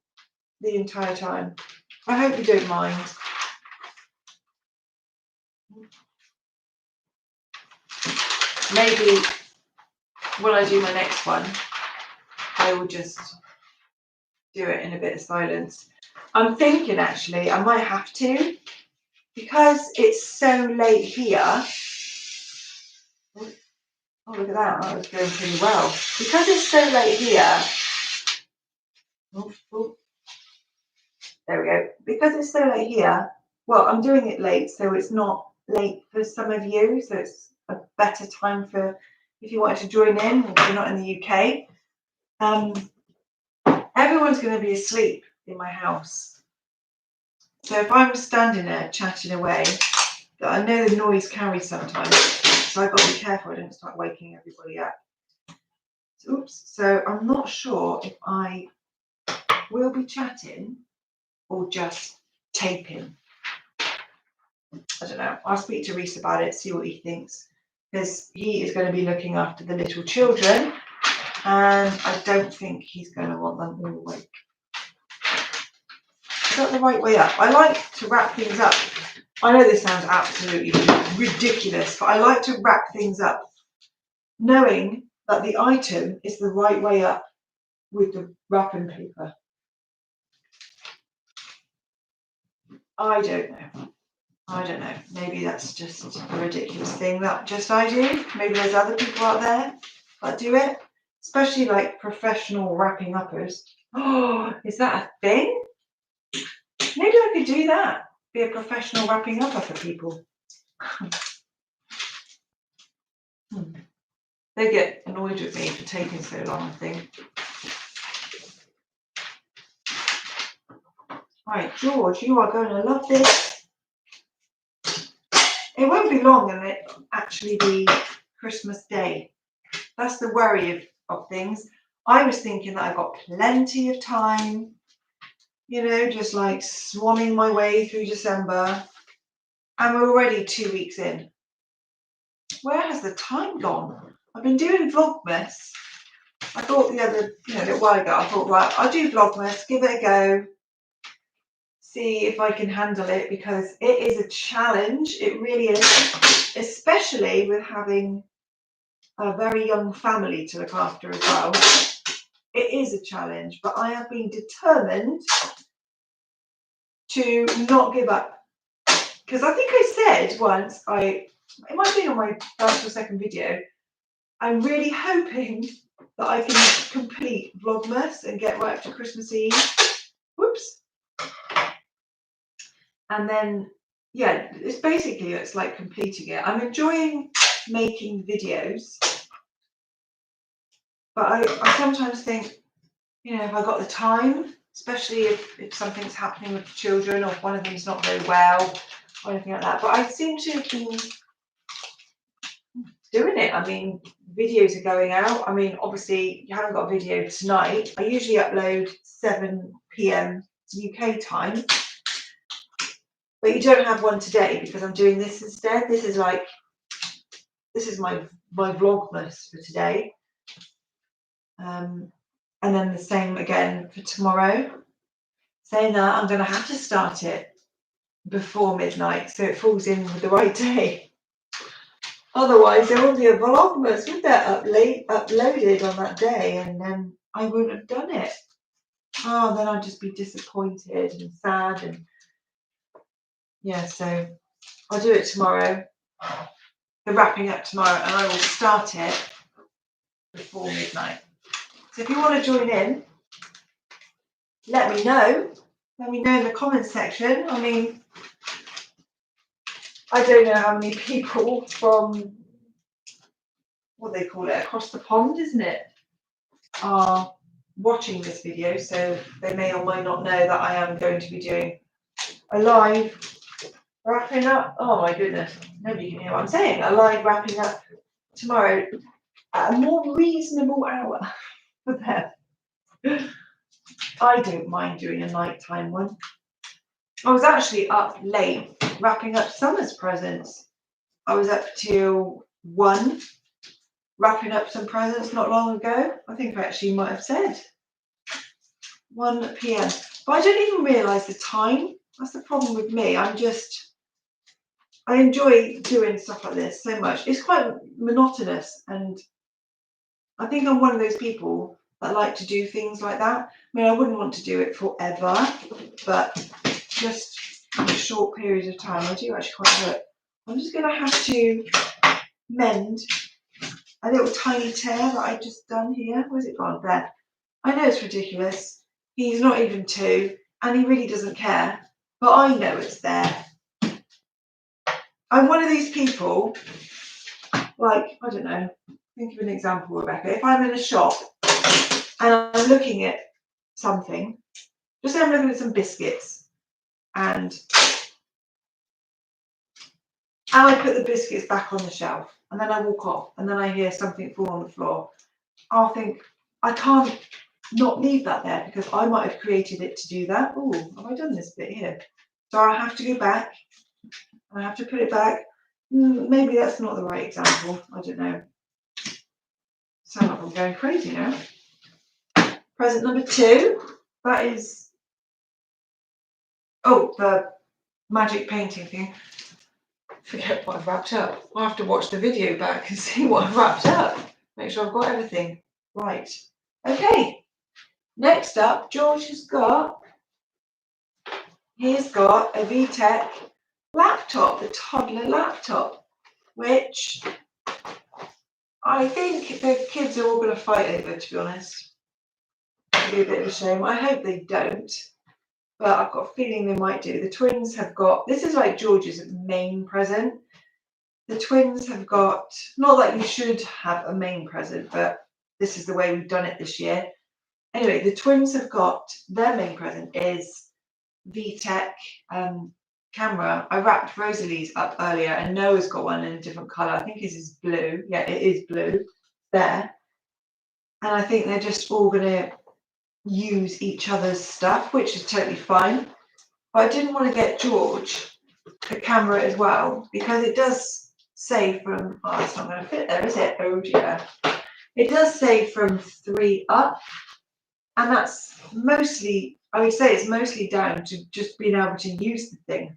the entire time. I hope you don't mind. Maybe when I do my next one, I will just do it in a bit of silence. I'm thinking actually I might have to, because it's so late here. Oh, look at that. That was going pretty well. Because it's so late here. Oh, there we go. Because it's so late here, well, I'm doing it late, so it's not late for some of you. So it's a better time for if you wanted to join in, if you're not in the UK. Everyone's going to be asleep in my house. So if I'm standing there chatting away, I know the noise carries sometimes, so I've got to be careful I don't start waking everybody up. Oops. So I'm not sure if I will be chatting or just taping. I don't know. I'll speak to Reese about it, see what he thinks, because he is going to be looking after the little children, and I don't think he's going to want them all awake. Is that the right way up? I like to wrap things up. I know this sounds absolutely ridiculous, but I like to wrap things up knowing that the item is the right way up with the wrapping paper. I don't know. Maybe that's just a ridiculous thing that just I do. Maybe there's other people out there that do it, especially like professional wrapping uppers. Oh, is that a thing? Maybe I could do that. Be a professional wrapping upper for people. They get annoyed with me for taking so long, I think. Right, George, you are going to love this. It won't be long and it'll actually be Christmas Day. That's the worry of things. I was thinking that I've got plenty of time, you know, just like swanning my way through December. And we're already 2 weeks in. Where has the time gone? I've been doing Vlogmas. I thought the other, a little while ago, I thought, right, I'll do Vlogmas, give it a go, see if I can handle it, because it is a challenge. It really is, especially with having a very young family to look after as well. It is a challenge, but I have been determined to not give up. Because I think I said once, it might have been on my first or second video, I'm really hoping that I can complete Vlogmas and get right up to Christmas Eve. Whoops. And then, yeah, it's like completing it. I'm enjoying making videos, but I sometimes think, if I got the time, especially if something's happening with the children or if one of them's not very well or anything like that. But I seem to have been doing it. I mean, videos are going out. I mean, obviously, you haven't got a video tonight. I usually upload 7 p.m. UK time. But you don't have one today because I'm doing this instead. This is my Vlogmas for today. And then the same again for tomorrow. Saying that, I'm going to have to start it before midnight so it falls in with the right day. Otherwise, there won't be a Vlogmas with that uploaded on that day, and then I wouldn't have done it. Oh, then I'd just be disappointed and sad, and yeah. So I'll do it tomorrow. The wrapping up tomorrow, and I will start it before midnight. So if you want to join in, let me know. Let me know in the comments section. I mean, I don't know how many people from, what they call it, across the pond, isn't it, are watching this video, so they may or may not know that I am going to be doing a live wrapping up. Oh my goodness, nobody can hear what I'm saying. A live wrapping up tomorrow at a more reasonable hour for them. I don't mind doing a nighttime one. I was actually up late wrapping up Summer's presents. I was up till 1 wrapping up some presents not long ago. I think I actually might have said 1 p.m. But I don't even realise the time. That's the problem with me. I enjoy doing stuff like this so much. It's quite monotonous, and I think I'm one of those people that like to do things like that. I mean, I wouldn't want to do it forever, but just in a short period of time, I do actually quite do it. I'm just going to have to mend a little tiny tear that I just done here. Where's it gone? There. I know it's ridiculous. He's not even 2 and he really doesn't care, but I know it's there. I'm one of these people, like, I don't know, think of an example, Rebecca. If I'm in a shop and I'm looking at something, just say I'm looking at some biscuits and I put the biscuits back on the shelf and then I walk off and then I hear something fall on the floor, I'll think, I can't not leave that there because I might have created it to do that. Oh, have I done this bit here? So I have to go back. I have to put it back. Maybe that's not the right example. I don't know. Sound like I'm going crazy now. Present number 2. That is, oh, the magic painting thing. Forget what I've wrapped up. I'll have to watch the video back and see what I've wrapped up. Make sure I've got everything right. Okay. Next up, George has got, he's got a VTech laptop, the toddler laptop, which I think the kids are all going to fight over, to be honest. It'd be a bit of a shame. I hope they don't, but I've got a feeling they might do. The twins have got, this is like George's main present. The twins have got, not that you should have a main present, but this is the way we've done it this year. Anyway, the twins have got, their main present is VTech camera. I wrapped Rosalie's up earlier and Noah's got one in a different colour. I think his is blue. Yeah, it is blue there. And I think they're just all going to use each other's stuff, which is totally fine. But I didn't want to get George the camera as well because it does say from, oh, it's not going to fit there, is it? Oh dear. It does say from 3 up. And that's mostly, I would say it's mostly down to just being able to use the thing,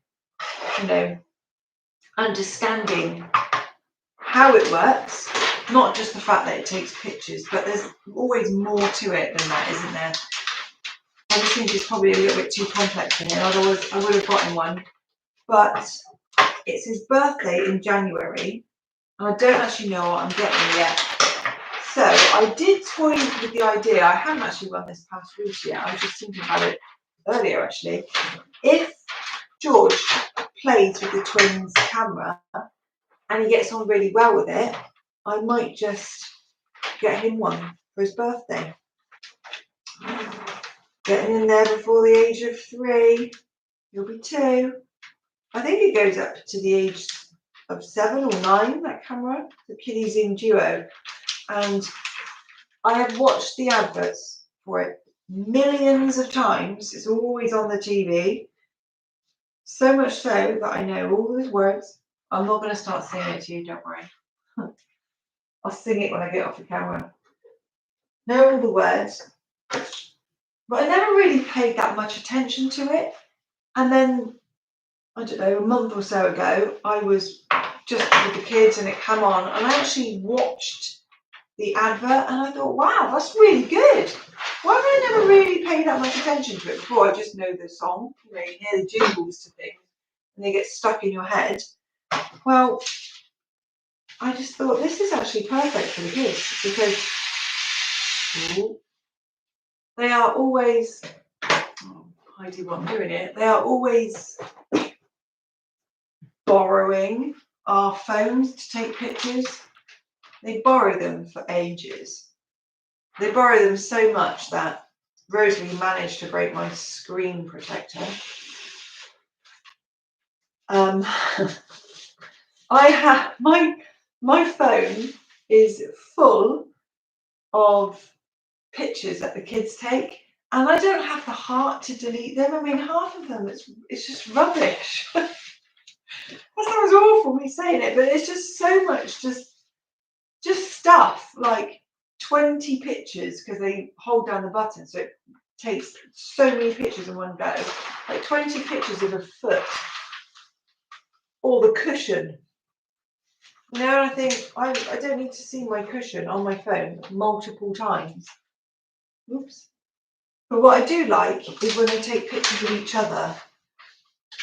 you know, understanding how it works, not just the fact that it takes pictures, but there's always more to it than that, isn't there? I just think it's probably a little bit too complex for him, otherwise I would have gotten one. But it's his birthday in January, and I don't actually know what I'm getting yet. So I did toy with the idea. I haven't actually run this past Ruth yet. I was just thinking about it earlier, actually. If George plays with the twins' camera and he gets on really well with it, I might just get him one for his birthday. Getting in there before the age of 3. He'll be 2. I think it goes up to the age of 7 or 9, that camera, the Kiddies in Duo. And I have watched the adverts for it millions of times. It's always on the TV. So much so that I know all those words. I'm not going to start singing it to you, don't worry. I'll sing it when I get off the camera. Know all the words. But I never really paid that much attention to it. And then, I don't know, a month or so ago, I was just with the kids and it came on. And I actually watched the advert and I thought, wow, that's really good. Why have I never really paid that much attention to it before? I just know the song, you know, you hear the jingles to things and they get stuck in your head. Well, I just thought this is actually perfect for the kids because they are always, Heidi wasn't doing it, they are always borrowing our phones to take pictures. They borrow them for ages. They borrow them so much that Rosalie managed to break my screen protector. I have my phone is full of pictures that the kids take, and I don't have the heart to delete them. I mean, half of them it's just rubbish. That sounds awful me saying it, but it's just so much just stuff like 20 pictures because they hold down the button, so it takes so many pictures in one go. Like 20 pictures of a foot or the cushion. You know, and I think I don't need to see my cushion on my phone multiple times. Oops. But what I do like is when they take pictures of each other,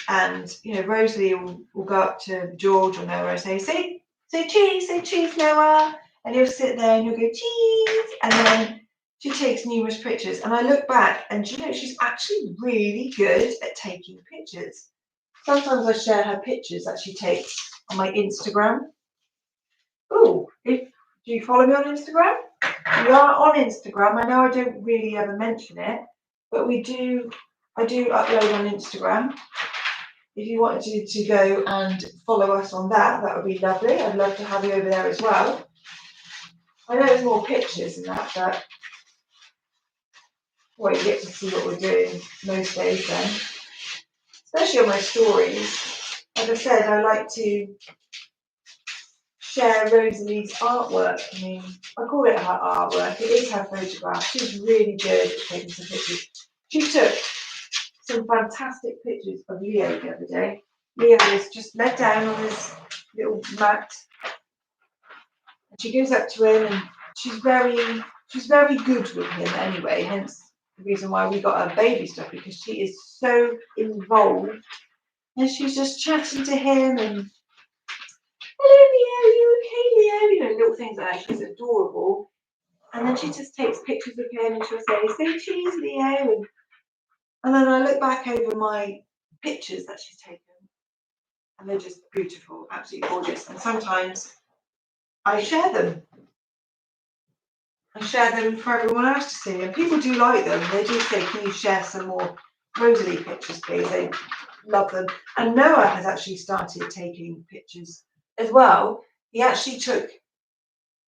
and you know, Rosalie will go up to George or Noah and say cheese, Noah. and he'll sit there and he'll go cheese, and then she takes numerous pictures. And I look back, and you know, she's actually really good at taking pictures. Sometimes I share her pictures that she takes on my Instagram. Oh, do you follow me on Instagram? We are on Instagram. I know I don't really ever mention it, but I do upload on Instagram. If you wanted to go and follow us on that, that would be lovely. I'd love to have you over there as well. I know there's more pictures than that, but well, you get to see what we're doing most days then. Especially on my stories. Like I said, I like to share Rosalie's artwork. I mean, I call it her artwork. It is her photograph. She's really good at taking some pictures. She took some fantastic pictures of Leo the other day. Leo is just led down on his little mat. And she goes up to him, and she's very good with him anyway, hence the reason why we got her baby stuff, because she is so involved. And she's just chatting to him and, hello Leo, you okay Leo? You know, little things like that. She's adorable. And then she just takes pictures of him and she'll say cheese Leo. And then I look back over my pictures that she's taken, and they're just beautiful, absolutely gorgeous. And sometimes I share them. I share them for everyone else to see, and people do like them. They do say, can you share some more Rosalie pictures, please? They love them. And Noah has actually started taking pictures as well. He actually took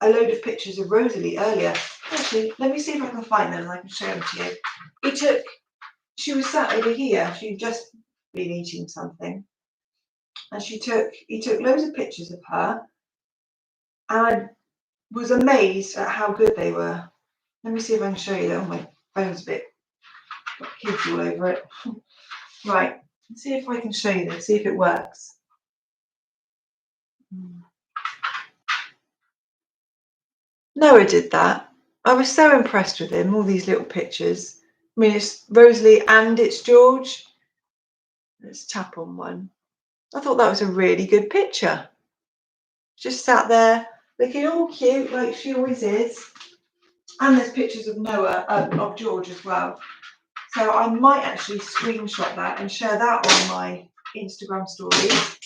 a load of pictures of Rosalie earlier. Actually, let me see if I can find them and I can show them to you. She was sat over here. She'd just been eating something. And he took loads of pictures of her. And I was amazed at how good they were. Let me see if I can show you them. My phone's a bit got kids all over it. Right, let's see if I can show you this, see if it works. Noah did that. I was so impressed with him, all these little pictures. I mean, it's Rosalie and it's George. Let's tap on one. I thought that was a really good picture. Just sat there looking all cute like she always is. And there's pictures of Noah, of George as well. So I might actually screenshot that and share that on my Instagram stories.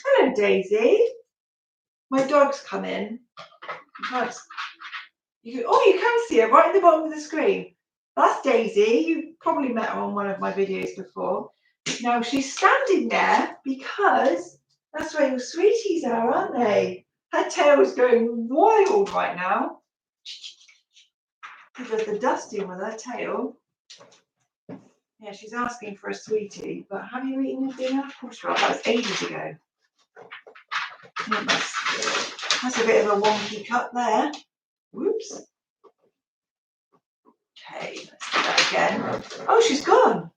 Hello, Daisy. My dog's come in. You can see her right at the bottom of the screen. That's Daisy. You've probably met her on one of my videos before. Now she's standing there because that's where your sweeties are, aren't they? Her tail's going wild right now. She does the dusting with her tail. Yeah, she's asking for a sweetie, but have you eaten your dinner? Of course you are. That was ages ago. That's a bit of a wonky cut there. Whoops. Okay, let's do that again. Oh, she's gone.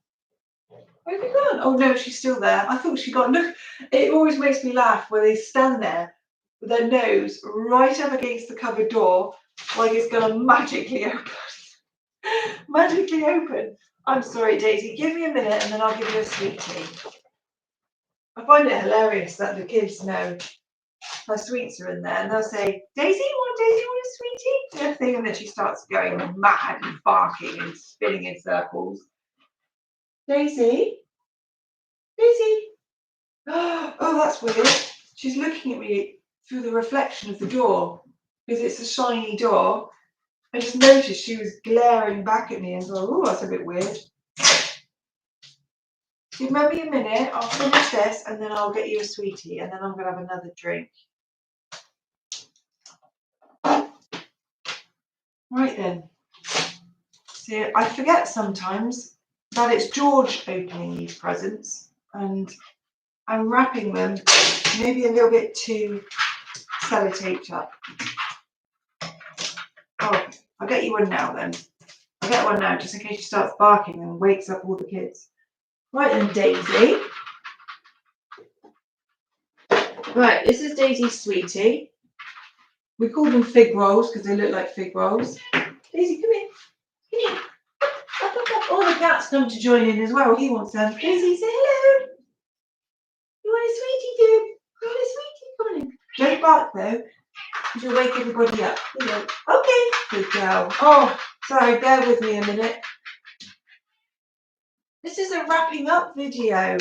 Where have you gone? Oh no, she's still there. I thought she got. Look, it always makes me laugh when they stand there with their nose right up against the cupboard door, like it's gonna magically open. Magically open. I'm sorry, Daisy. Give me a minute, and then I'll give you a sweetie. I find it hilarious that the kids know her sweets are in there, and they'll say, Daisy, you want a sweetie? Everything, and then she starts going mad and barking and spinning in circles. Daisy? Daisy? Oh, that's weird. She's looking at me through the reflection of the door because it's a shiny door. I just noticed she was glaring back at me and thought, oh, that's a bit weird. Give me a minute, I'll finish this and then I'll get you a sweetie and then I'm going to have another drink. Right then. See, I forget sometimes that it's George opening these presents and I'm wrapping them maybe a little bit too sellotaped up. Oh, I'll get you one now then. I'll get one now just in case she starts barking and wakes up all the kids. Right then, Daisy. Right, this is Daisy's sweetie. We call them fig rolls because they look like fig rolls. Daisy, come here. Come here. Up, up, up. All the cats come to join in as well. He wants them. Daisy, say hello. You want a sweetie, dear? You want a sweetie? Come on in. Don't bark though. You'll wake everybody up. Okay, good girl. Oh, sorry, bear with me a minute. This is a wrapping up video,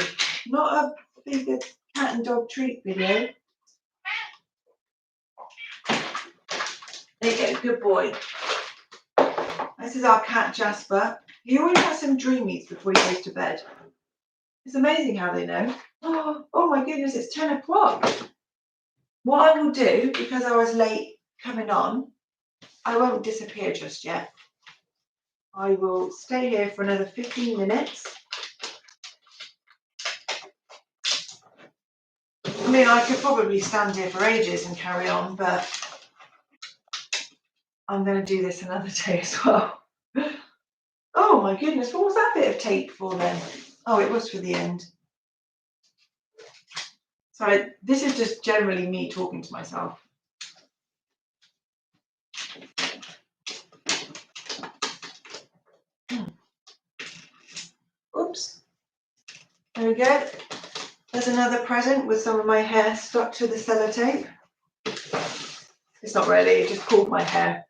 not a big cat and dog treat video. There you go, good boy. This is our cat Jasper. He always has some dreamies before he goes to bed. It's amazing how they know. Oh my goodness, it's 10 o'clock. What I will do, because I was late coming on, I won't disappear just yet. I will stay here for another 15 minutes. I mean, I could probably stand here for ages and carry on, but I'm going to do this another day as well. Oh my goodness, what was that bit of tape for then? Oh, it was for the end. Sorry, this is just generally me talking to myself. Oops. There we go. There's another present with some of my hair stuck to the sellotape. It's not really, it just pulled my hair.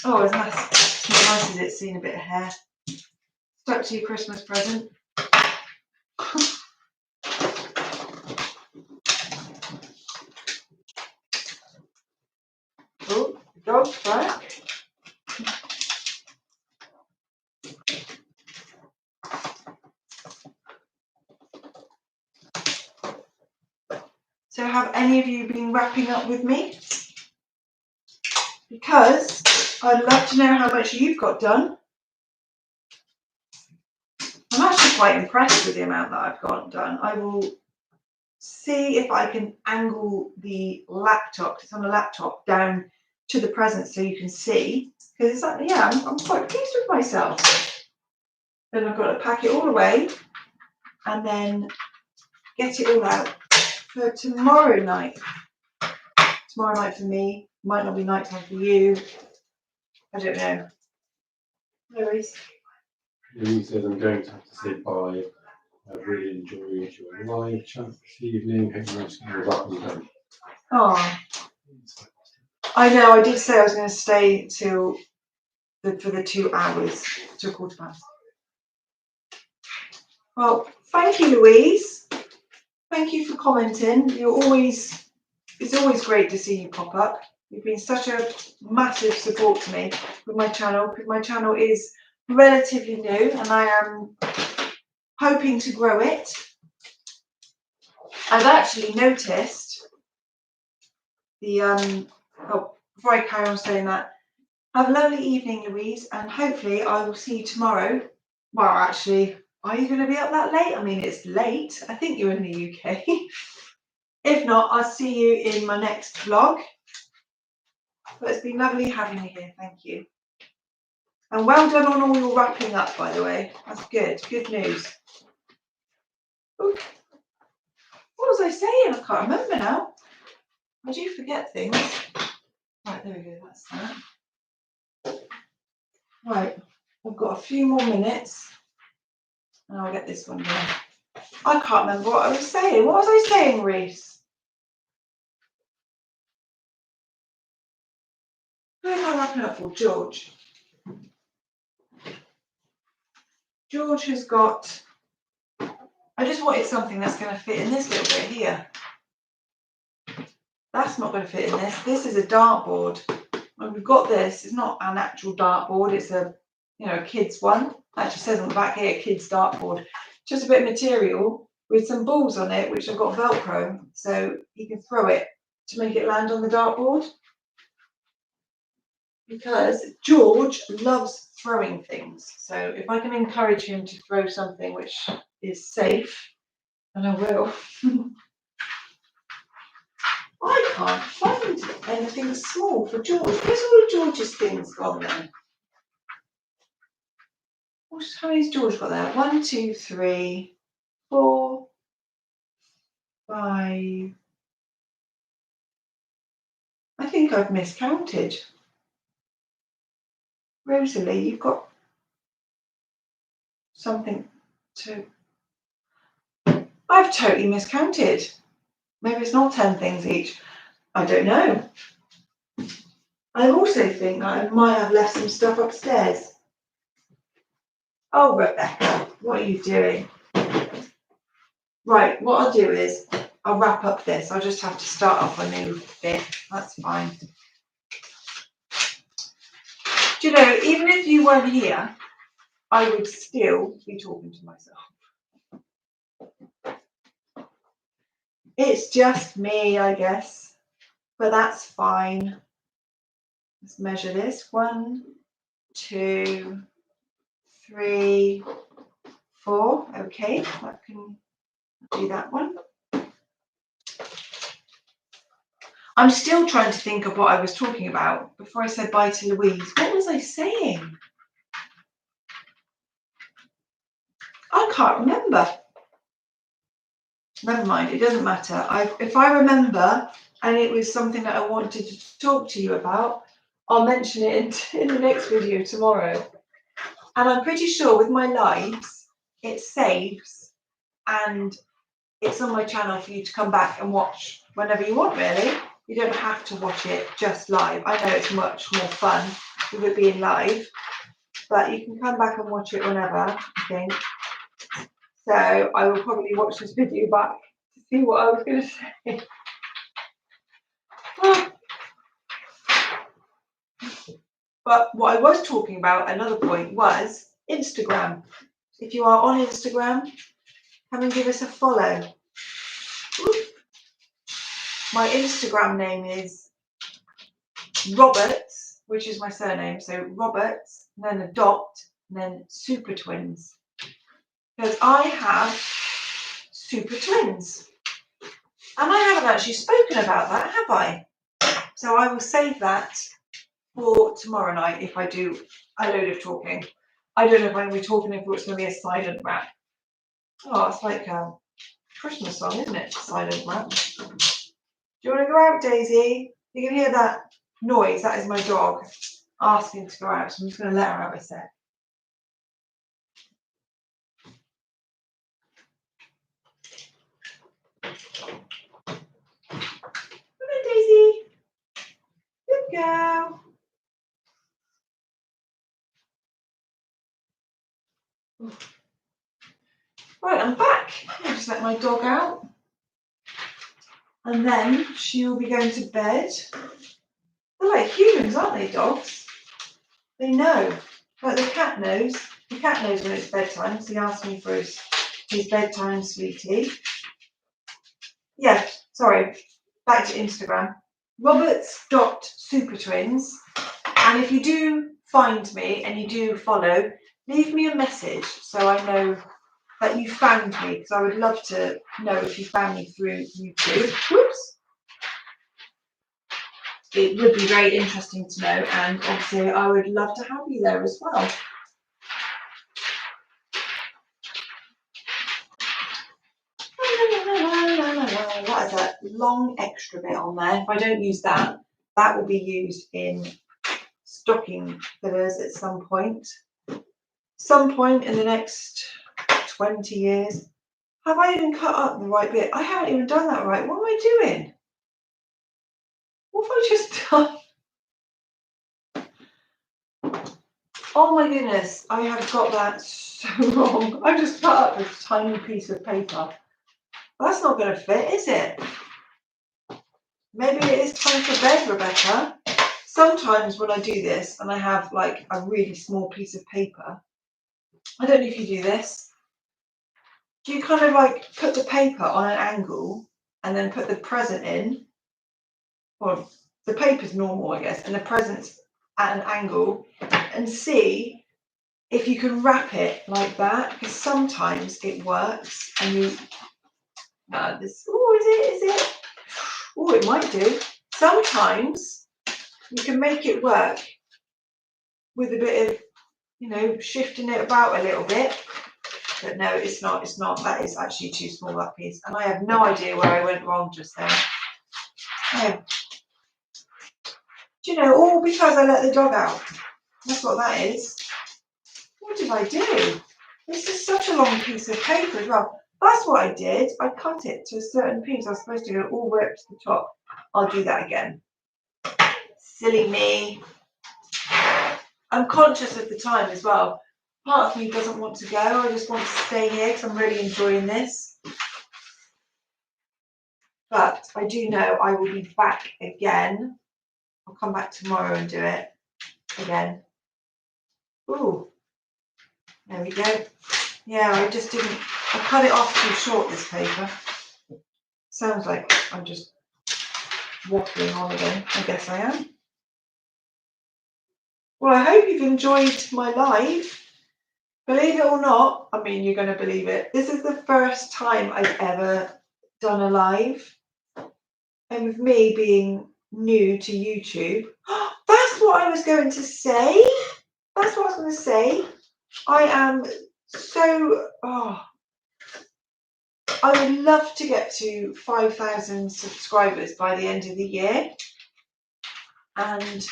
Oh, it's nice. It's not nice, is it, seeing a bit of hair stuck to your Christmas present? Oh, the dog's back. So have any of you been wrapping up with me? Because I'd love to know how much you've got done. I'm actually quite impressed with the amount that I've got done. I will see if I can angle the laptop, it's on a laptop, down to the present so you can see. Because it's like, yeah, I'm quite pleased with myself. Then I've got to pack it all away and then get it all out for tomorrow night. Tomorrow night for me, might not be night time for you. I don't know. No worries. Louise says I'm going to have to say bye. I've really enjoyed your live chat this evening. Hope you managed to get your wrapping done. Oh, I know. I did say I was going to stay till for the 2 hours, 2:15. Well, thank you, Louise. Thank you for commenting. It's always great to see you pop up. You've been such a massive support to me with my channel, because my channel is relatively new and I am hoping to grow it. I've actually noticed before I carry on saying that, have a lovely evening, Louise, and hopefully I will see you tomorrow. Well, actually, are you going to be up that late? I mean, it's late. I think you're in the UK. If not, I'll see you in my next vlog. But it's been lovely having you here. Thank you. And well done on all your wrapping up, by the way. That's good. Good news. Ooh. What was I saying? I can't remember now. I do forget things. Right, there we go. That's that. Right, I've got a few more minutes and I'll get this one done. I can't remember what I was saying. What was I saying, Reese? Who am I wrapping up for? George. George has got... I just wanted something that's going to fit in this little bit here. That's not going to fit in this. This is a dartboard. And we've got this. It's not an actual dartboard. It's a, a kid's one. It actually says on the back here, kid's dartboard. Just a bit of material with some balls on it, which have got Velcro, so you can throw it to make it land on the dartboard. Because George loves throwing things. So if I can encourage him to throw something which is safe, then I will. I can't find anything small for George. Where's all of George's things gone then? How many's George got there? 1, 2, 3, 4, 5. I think I've miscounted. Rosalie, you've got something to... I've totally miscounted. Maybe it's not 10 things each. I don't know. I also think that I might have left some stuff upstairs. Oh, Rebecca, what are you doing? Right, what I'll do is I'll wrap up this. I'll just have to start off a new bit. That's fine. Do you know, even if you weren't here, I would still be talking to myself. It's just me, I guess, but that's fine. Let's measure this. 1, 2, 3, 4. Okay, that can do that one. I'm still trying to think of what I was talking about before I said bye to Louise. What was I saying? I can't remember. Never mind, it doesn't matter. If I remember and it was something that I wanted to talk to you about, I'll mention it in the next video tomorrow. And I'm pretty sure with my lives, it saves and it's on my channel for you to come back and watch whenever you want, really. You don't have to watch it just live. I know it's much more fun with it being live, but you can come back and watch it whenever, I think. So I will probably watch this video back to see what I was going to say. But what I was talking about, another point, was Instagram. If you are on Instagram, come and give us a follow. My Instagram name is Roberts, which is my surname. So Roberts, and then a dot, and then Super Twins. Because I have super twins. And I haven't actually spoken about that, have I? So I will save that for tomorrow night if I do a load of talking. I don't know if I'm going to be talking, if it's going to be a silent rap. Oh, it's like a Christmas song, isn't it? Silent rap. Do you want to go out, Daisy? You can hear that noise. That is my dog asking to go out. So I'm just going to let her out a sec. Come on, Daisy. Good girl. Right, I'm back. I'll just let my dog out. And then she'll be going to bed. They're like humans, aren't they, dogs? They know. Like the cat knows. The cat knows when it's bedtime, so he asks me for his bedtime sweetie. Yeah, sorry. Back to Instagram. Roberts.supertwins. And if you do find me and you do follow, leave me a message so I know that you found me, because I would love to know if you found me through YouTube. Whoops. It would be very interesting to know, and obviously I would love to have you there as well. That is a long extra bit on there. If I don't use that, that will be used in stocking fillers at some point. Some point in the next 20 years. Have I even cut up the right bit? I haven't even done that right. What am I doing? What have I just done? Oh my goodness, I have got that so wrong. I just cut up this tiny piece of paper. That's not going to fit, is it? Maybe it is time for bed, Rebecca. Sometimes when I do this and I have like a really small piece of paper, I don't know if you do this. Do you kind of like put the paper on an angle and then put the present in? Well, the paper's normal, I guess, and the present's at an angle, and see if you can wrap it like that, because sometimes it works and you this is it it might do. Sometimes you can make it work with a bit of, you know, shifting it about a little bit, but no, it's not, that is actually too small, that piece, and I have no idea where I went wrong just then. Do you know, all because I let the dog out. That's what that is. What did I do? This is such a long piece of paper as well. That's what I did. I cut it to a certain piece. I was supposed to go all the way up to the top. I'll do that again. silly me. I'm conscious of the time as well. Part of me doesn't want to go. I just want to stay here because I'm really enjoying this. But I do know I will be back again. I'll come back tomorrow and do it again. Ooh, there we go. Yeah, I just didn't, I cut it off too short, this paper. Sounds like I'm just waffling on again. I guess I am. Well, I hope you've enjoyed my live. Believe it or not, I mean, you're going to believe it. This is the first time I've ever done a live. And with me being new to YouTube, that's what I was going to say. That's what I was going to say. I am so, I would love to get to 5,000 subscribers by the end of the year. And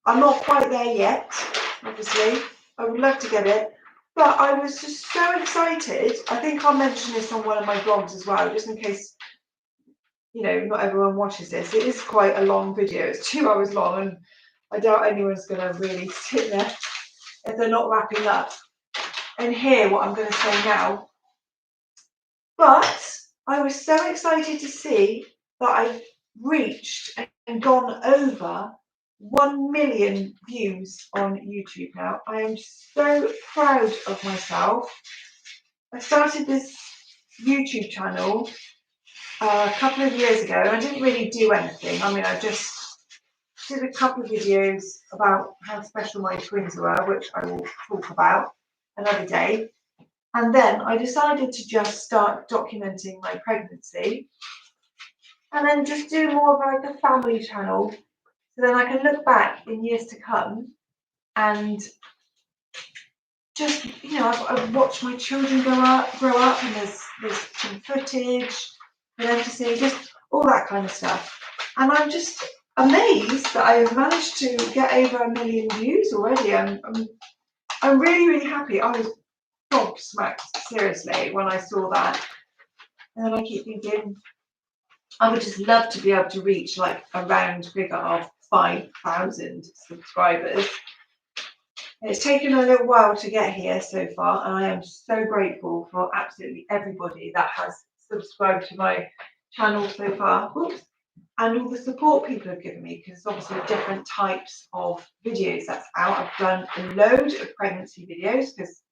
I'm not quite there yet, obviously. I would love to get it. But I was just so excited. I think I'll mention this on one of my vlogs as well, just in case, you know, not everyone watches this. It is quite a long video. It's 2 hours long, and I doubt anyone's going to really sit there if they're not wrapping up and hear what I'm going to say now. But I was so excited to see that I've reached and gone over 1 million views on YouTube now. I am so proud of myself. I started this YouTube channel a couple of years ago, and I didn't really do anything. I mean, I just did a couple of videos about how special my twins were, which I will talk about another day. And then I decided to just start documenting my pregnancy, and then just do more of like a family channel, so then I can look back in years to come and just, you know, I've watched my children grow up, and there's some footage for them to see, just all that kind of stuff. And I'm just amazed that I've managed to get over 1 million views already. I'm really, really happy. I was gobsmacked, seriously, when I saw that. And then I keep thinking, I would just love to be able to reach like a round figure of 5,000 subscribers. It's taken a little while to get here so far, and I am so grateful for absolutely everybody that has subscribed to my channel so far. Oops. And all the support people have given me, because obviously different types of videos that's out. I've done a load of pregnancy videos because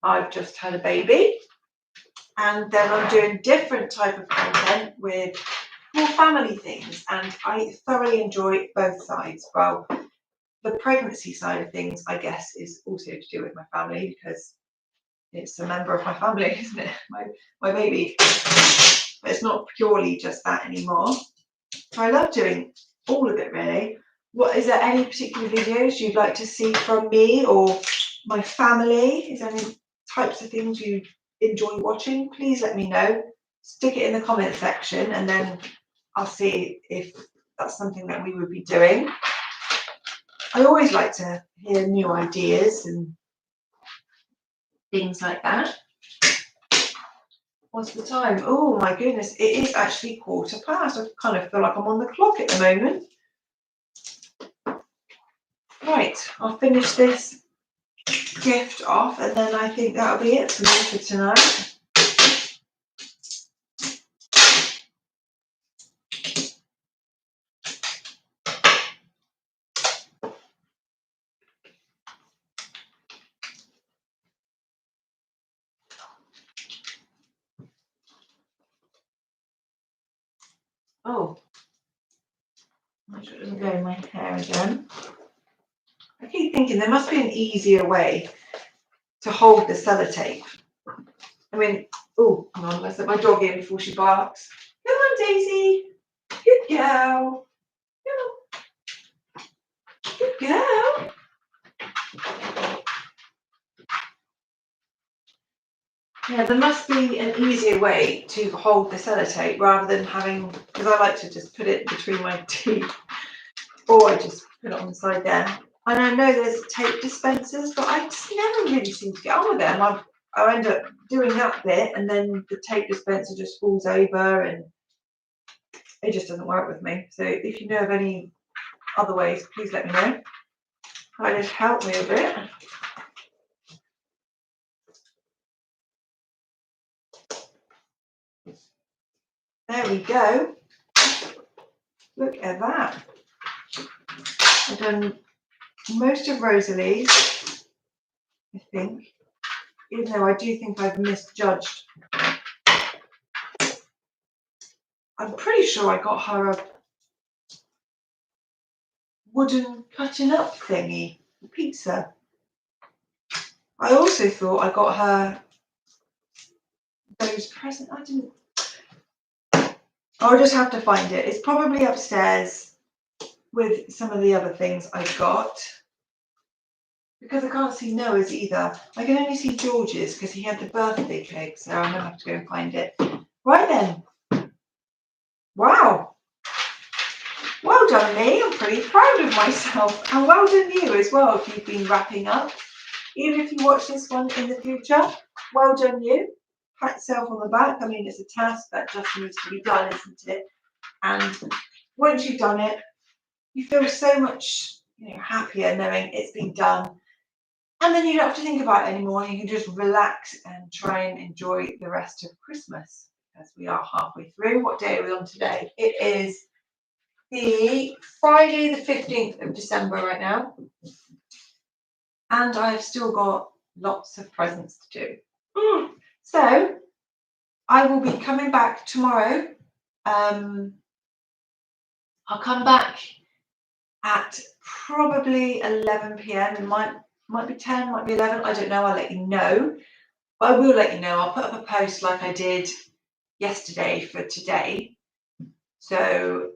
I've just had a baby, and then I'm doing different type of content with more family things, and I thoroughly enjoy both sides. Well, the pregnancy side of things, I guess, is also to do with my family, because it's a member of my family, isn't it? My baby. But it's not purely just that anymore. So I love doing all of it, really. What, is there any particular videos you'd like to see from me or my family? Is there any types of things you enjoy watching? Please let me know. Stick it in the comment section, and then I'll see if that's something that we would be doing. I always like to hear new ideas and things like that. What's the time? Oh my goodness, it is actually 1/4 past. I kind of feel like I'm on the clock at the moment. Right, I'll finish this gift off, and then I think that'll be it for me for tonight. Oh, I shouldn't go in my hair again. I keep thinking there must be an easier way to hold the sellotape. I mean, oh, hang on, let's let my dog in before she barks. Come on, Daisy. Good girl. Good girl. Yeah, there must be an easier way to hold the sellotape rather than having, because I like to just put it between my teeth, or I just put it on the side there. And I know there's tape dispensers, but I just never really seem to get on with them. I end up doing that bit, and then the tape dispenser just falls over, and it just doesn't work with me. So if you know of any other ways, please let me know. That just help me a bit. There we go. Look at that. I've done most of Rosalie's, I think, even though I do think I've misjudged. I'm pretty sure I got her a wooden cutting up thingy, pizza. I also thought I got her those presents. I didn't. I'll just have to find it. It's probably upstairs with some of the other things I've got. Because I can't see Noah's either. I can only see George's because he had the birthday cake, so I'm going to have to go and find it. Right then. Wow. Well done me. I'm pretty proud of myself. And well done you as well if you've been wrapping up. Even if you watch this one in the future, well done you. Pat yourself on the back. I mean, it's a task that just needs to be done, isn't it? And once you've done it, you feel so much, happier knowing it's been done. And then you don't have to think about it anymore. You can just relax and try and enjoy the rest of Christmas, as we are halfway through. What day are we on today? It is the Friday, the 15th of December right now. And I've still got lots of presents to do. So I will be coming back tomorrow. I'll come back at probably 11 p.m. It might be 10, might be 11. I don't know. I'll let you know. But I will let you know. I'll put up a post like I did yesterday for today. So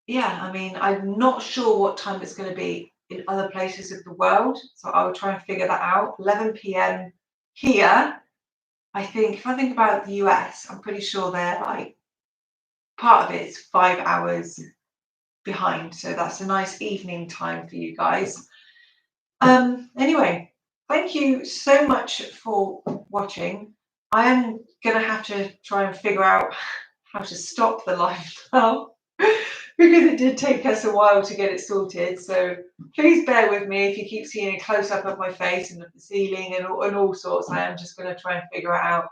yeah, I mean, I'm not sure what time it's going to be in other places of the world. So I will try and figure that out. 11 p.m. here. I think if I think about the US, I'm pretty sure they're like, part of it is 5 hours behind. So that's a nice evening time for you guys. Anyway, thank you so much for watching. I am going to have to try and figure out how to stop the live now because it did take us a while to get it sorted. So please bear with me if you keep seeing a close-up of my face and of the ceiling and all sorts. I am just going to try and figure it out.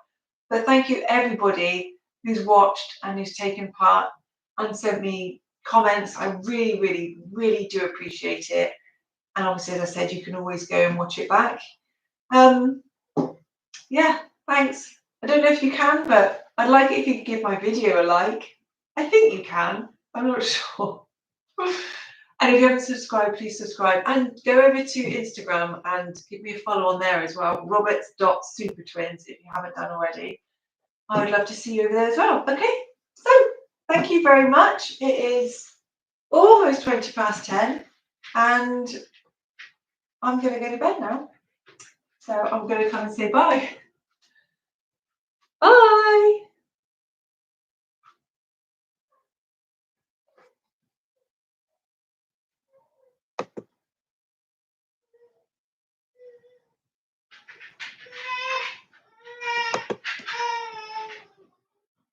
But thank you everybody who's watched and who's taken part and sent me comments. I really, really, really do appreciate it. And obviously, as I said, you can always go and watch it back. Yeah, thanks. I don't know if you can, but I'd like it if you could give my video a like. I think you can. I'm not sure. And if you haven't subscribed, please subscribe. And go over to Instagram and give me a follow on there as well. Roberts.supertwins if you haven't done already. I would love to see you over there as well. Okay, so thank you very much. It is almost 20 past 10 and I'm going to go to bed now. So I'm going to come and say bye. Bye.